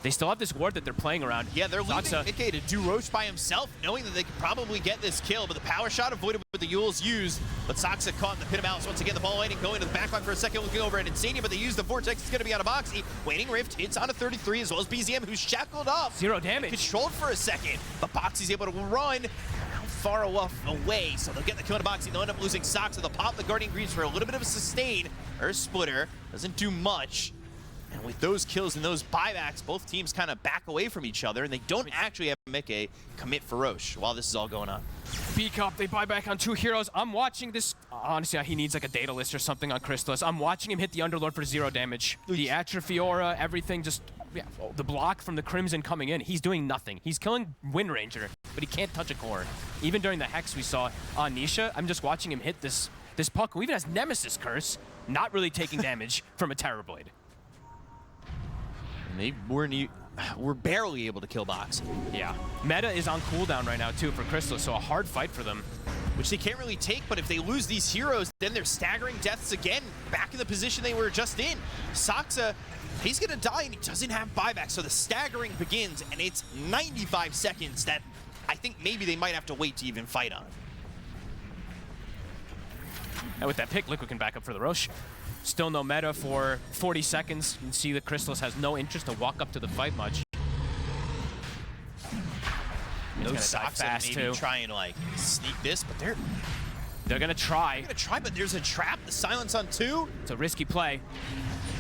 They still have this ward that they're playing around. Yeah, they're leaving Saksa. Mickey to do Roche by himself, knowing that they could probably get this kill, but the power shot avoided with the Yules used. But Saksa caught in the Pit of Malice once again. The ball waiting, going to the backline for a second, looking over at Insania, but they use the Vortex. It's going to be out of Boxy. Waiting Rift hits on a 33, as well as BZM, who's shackled up. 0 damage. Controlled for a second, but Boxy's able to run far enough away, so they'll get the kill to Boxy. They'll end up losing Saksa. They'll pop the Guardian Greaves for a little bit of a sustain. Her splitter doesn't do much. And with those kills and those buybacks, both teams kind of back away from each other, and they don't actually have Mickey commit for Roche while this is all going on. B-Cup, they buy back on 2 heroes. I'm watching this. Honestly, he needs like a data list or something on Chrysalis. I'm watching him hit the Underlord for 0 damage. The Atrophy aura, everything just, yeah, the block from the Crimson coming in. He's doing nothing. He's killing Wind Ranger, but he can't touch a core. Even during the Hex we saw on Nisha, I'm just watching him hit this puck, who even has Nemesis Curse, not really taking damage from a Terrorblade. And they were barely able to kill Boxy. Yeah. Meta is on cooldown right now, too, for Crystal, so a hard fight for them. Which they can't really take, but if they lose these heroes, then they're staggering deaths again, back in the position they were just in. Saksa, he's gonna die, and he doesn't have buyback, so the staggering begins, and it's 95 seconds that I think maybe they might have to wait to even fight on. And with that pick, Liquid can back up for the Roche. Still no meta for 40 seconds. You can see that Chrysalis has no interest to walk up to the fight much. Those Saksa maybe try and like sneak this, but they're gonna try. They're gonna try, but there's a trap. The silence on 2. It's a risky play.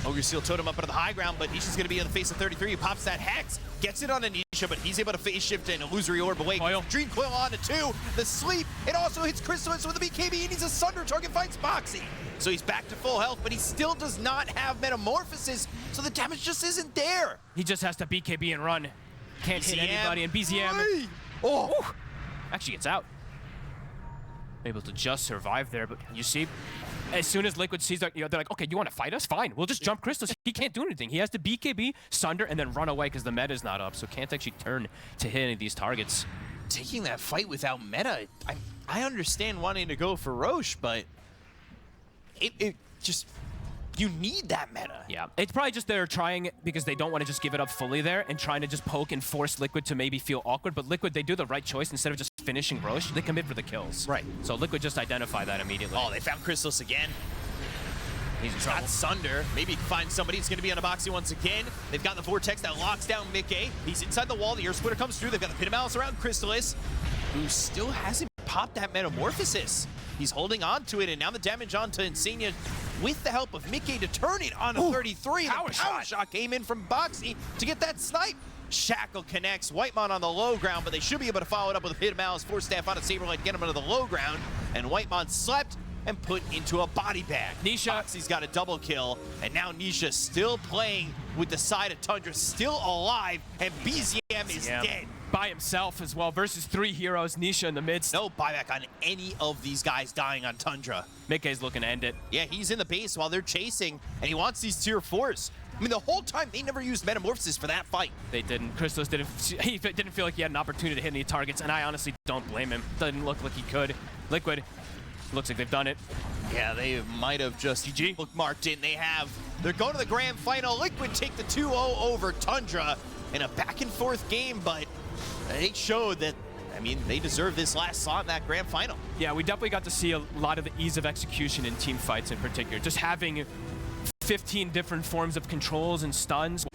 Ogre Seal Totem up into the high ground, but Nisha's gonna be in the face of 33. He pops that Hex, gets it on Anisha. but he's able to phase shift an illusory orb away. Coil. Dream Coil on to 2. The sleep. It also hits Crystallis with the BKB. He needs a Sunder. Target finds Boxy. So he's back to full health, but he still does not have Metamorphosis, so the damage just isn't there. He just has to BKB and run. Can't hit BZM. anybody, and BZM actually gets out. Able to just survive there, but you see, as soon as Liquid sees that, they're like, okay, you want to fight us? Fine, we'll just jump Crystals. He can't do anything. He has to BKB, Sunder, and then run away because the meta's not up, so can't actually turn to hit any of these targets. Taking that fight without meta, I understand wanting to go for Roche, but it just, you need that meta. Yeah, it's probably just they're trying because they don't want to just give it up fully there and trying to just poke and force Liquid to maybe feel awkward, but Liquid, they do the right choice. Instead of just finishing Roche, they commit for the kills. Right. So Liquid just identify that immediately. Oh, they found Crystallis again. He's in trouble. Got Sunder. Maybe find somebody who's going to be on a Boxy once again. They've got the Vortex that locks down Mickey. He's inside the wall. The Earth Splitter comes through. They've got the Pit of Malice around Crystallis, who still hasn't popped that Metamorphosis. He's holding on to it, and now the damage onto Insania with the help of Mickey to turn it on a 33. Power The power shot came in from Boxy to get that snipe. Shackle connects. Whitemon on the low ground, but they should be able to follow it up with a Pit of Malice. Force Staff on a Saberlight, get him onto the low ground, and Whitemon slept and put into a body bag. Nisha. Boxy's got a double kill, and now Nisha still playing with the side of Tundra, still alive, and BZM is dead. By himself as well versus 3 heroes. Nisha in the midst. No buyback on any of these guys dying on Tundra. Mickey's looking to end it. Yeah, he's in the base while they're chasing, and he wants these tier 4s. I mean, the whole time, they never used Metamorphosis for that fight. They didn't. Crystallis he didn't feel like he had an opportunity to hit any targets, and I honestly don't blame him. Doesn't look like he could. Liquid, looks like they've done it. Yeah, they might have just bookmarked it, and they have. They're going to the grand final. Liquid take the 2-0 over Tundra in a back-and-forth game, but they showed that, I mean, they deserve this last slot in that grand final. Yeah, we definitely got to see a lot of the ease of execution in team fights in particular. Just having 15 different forms of controls and stuns.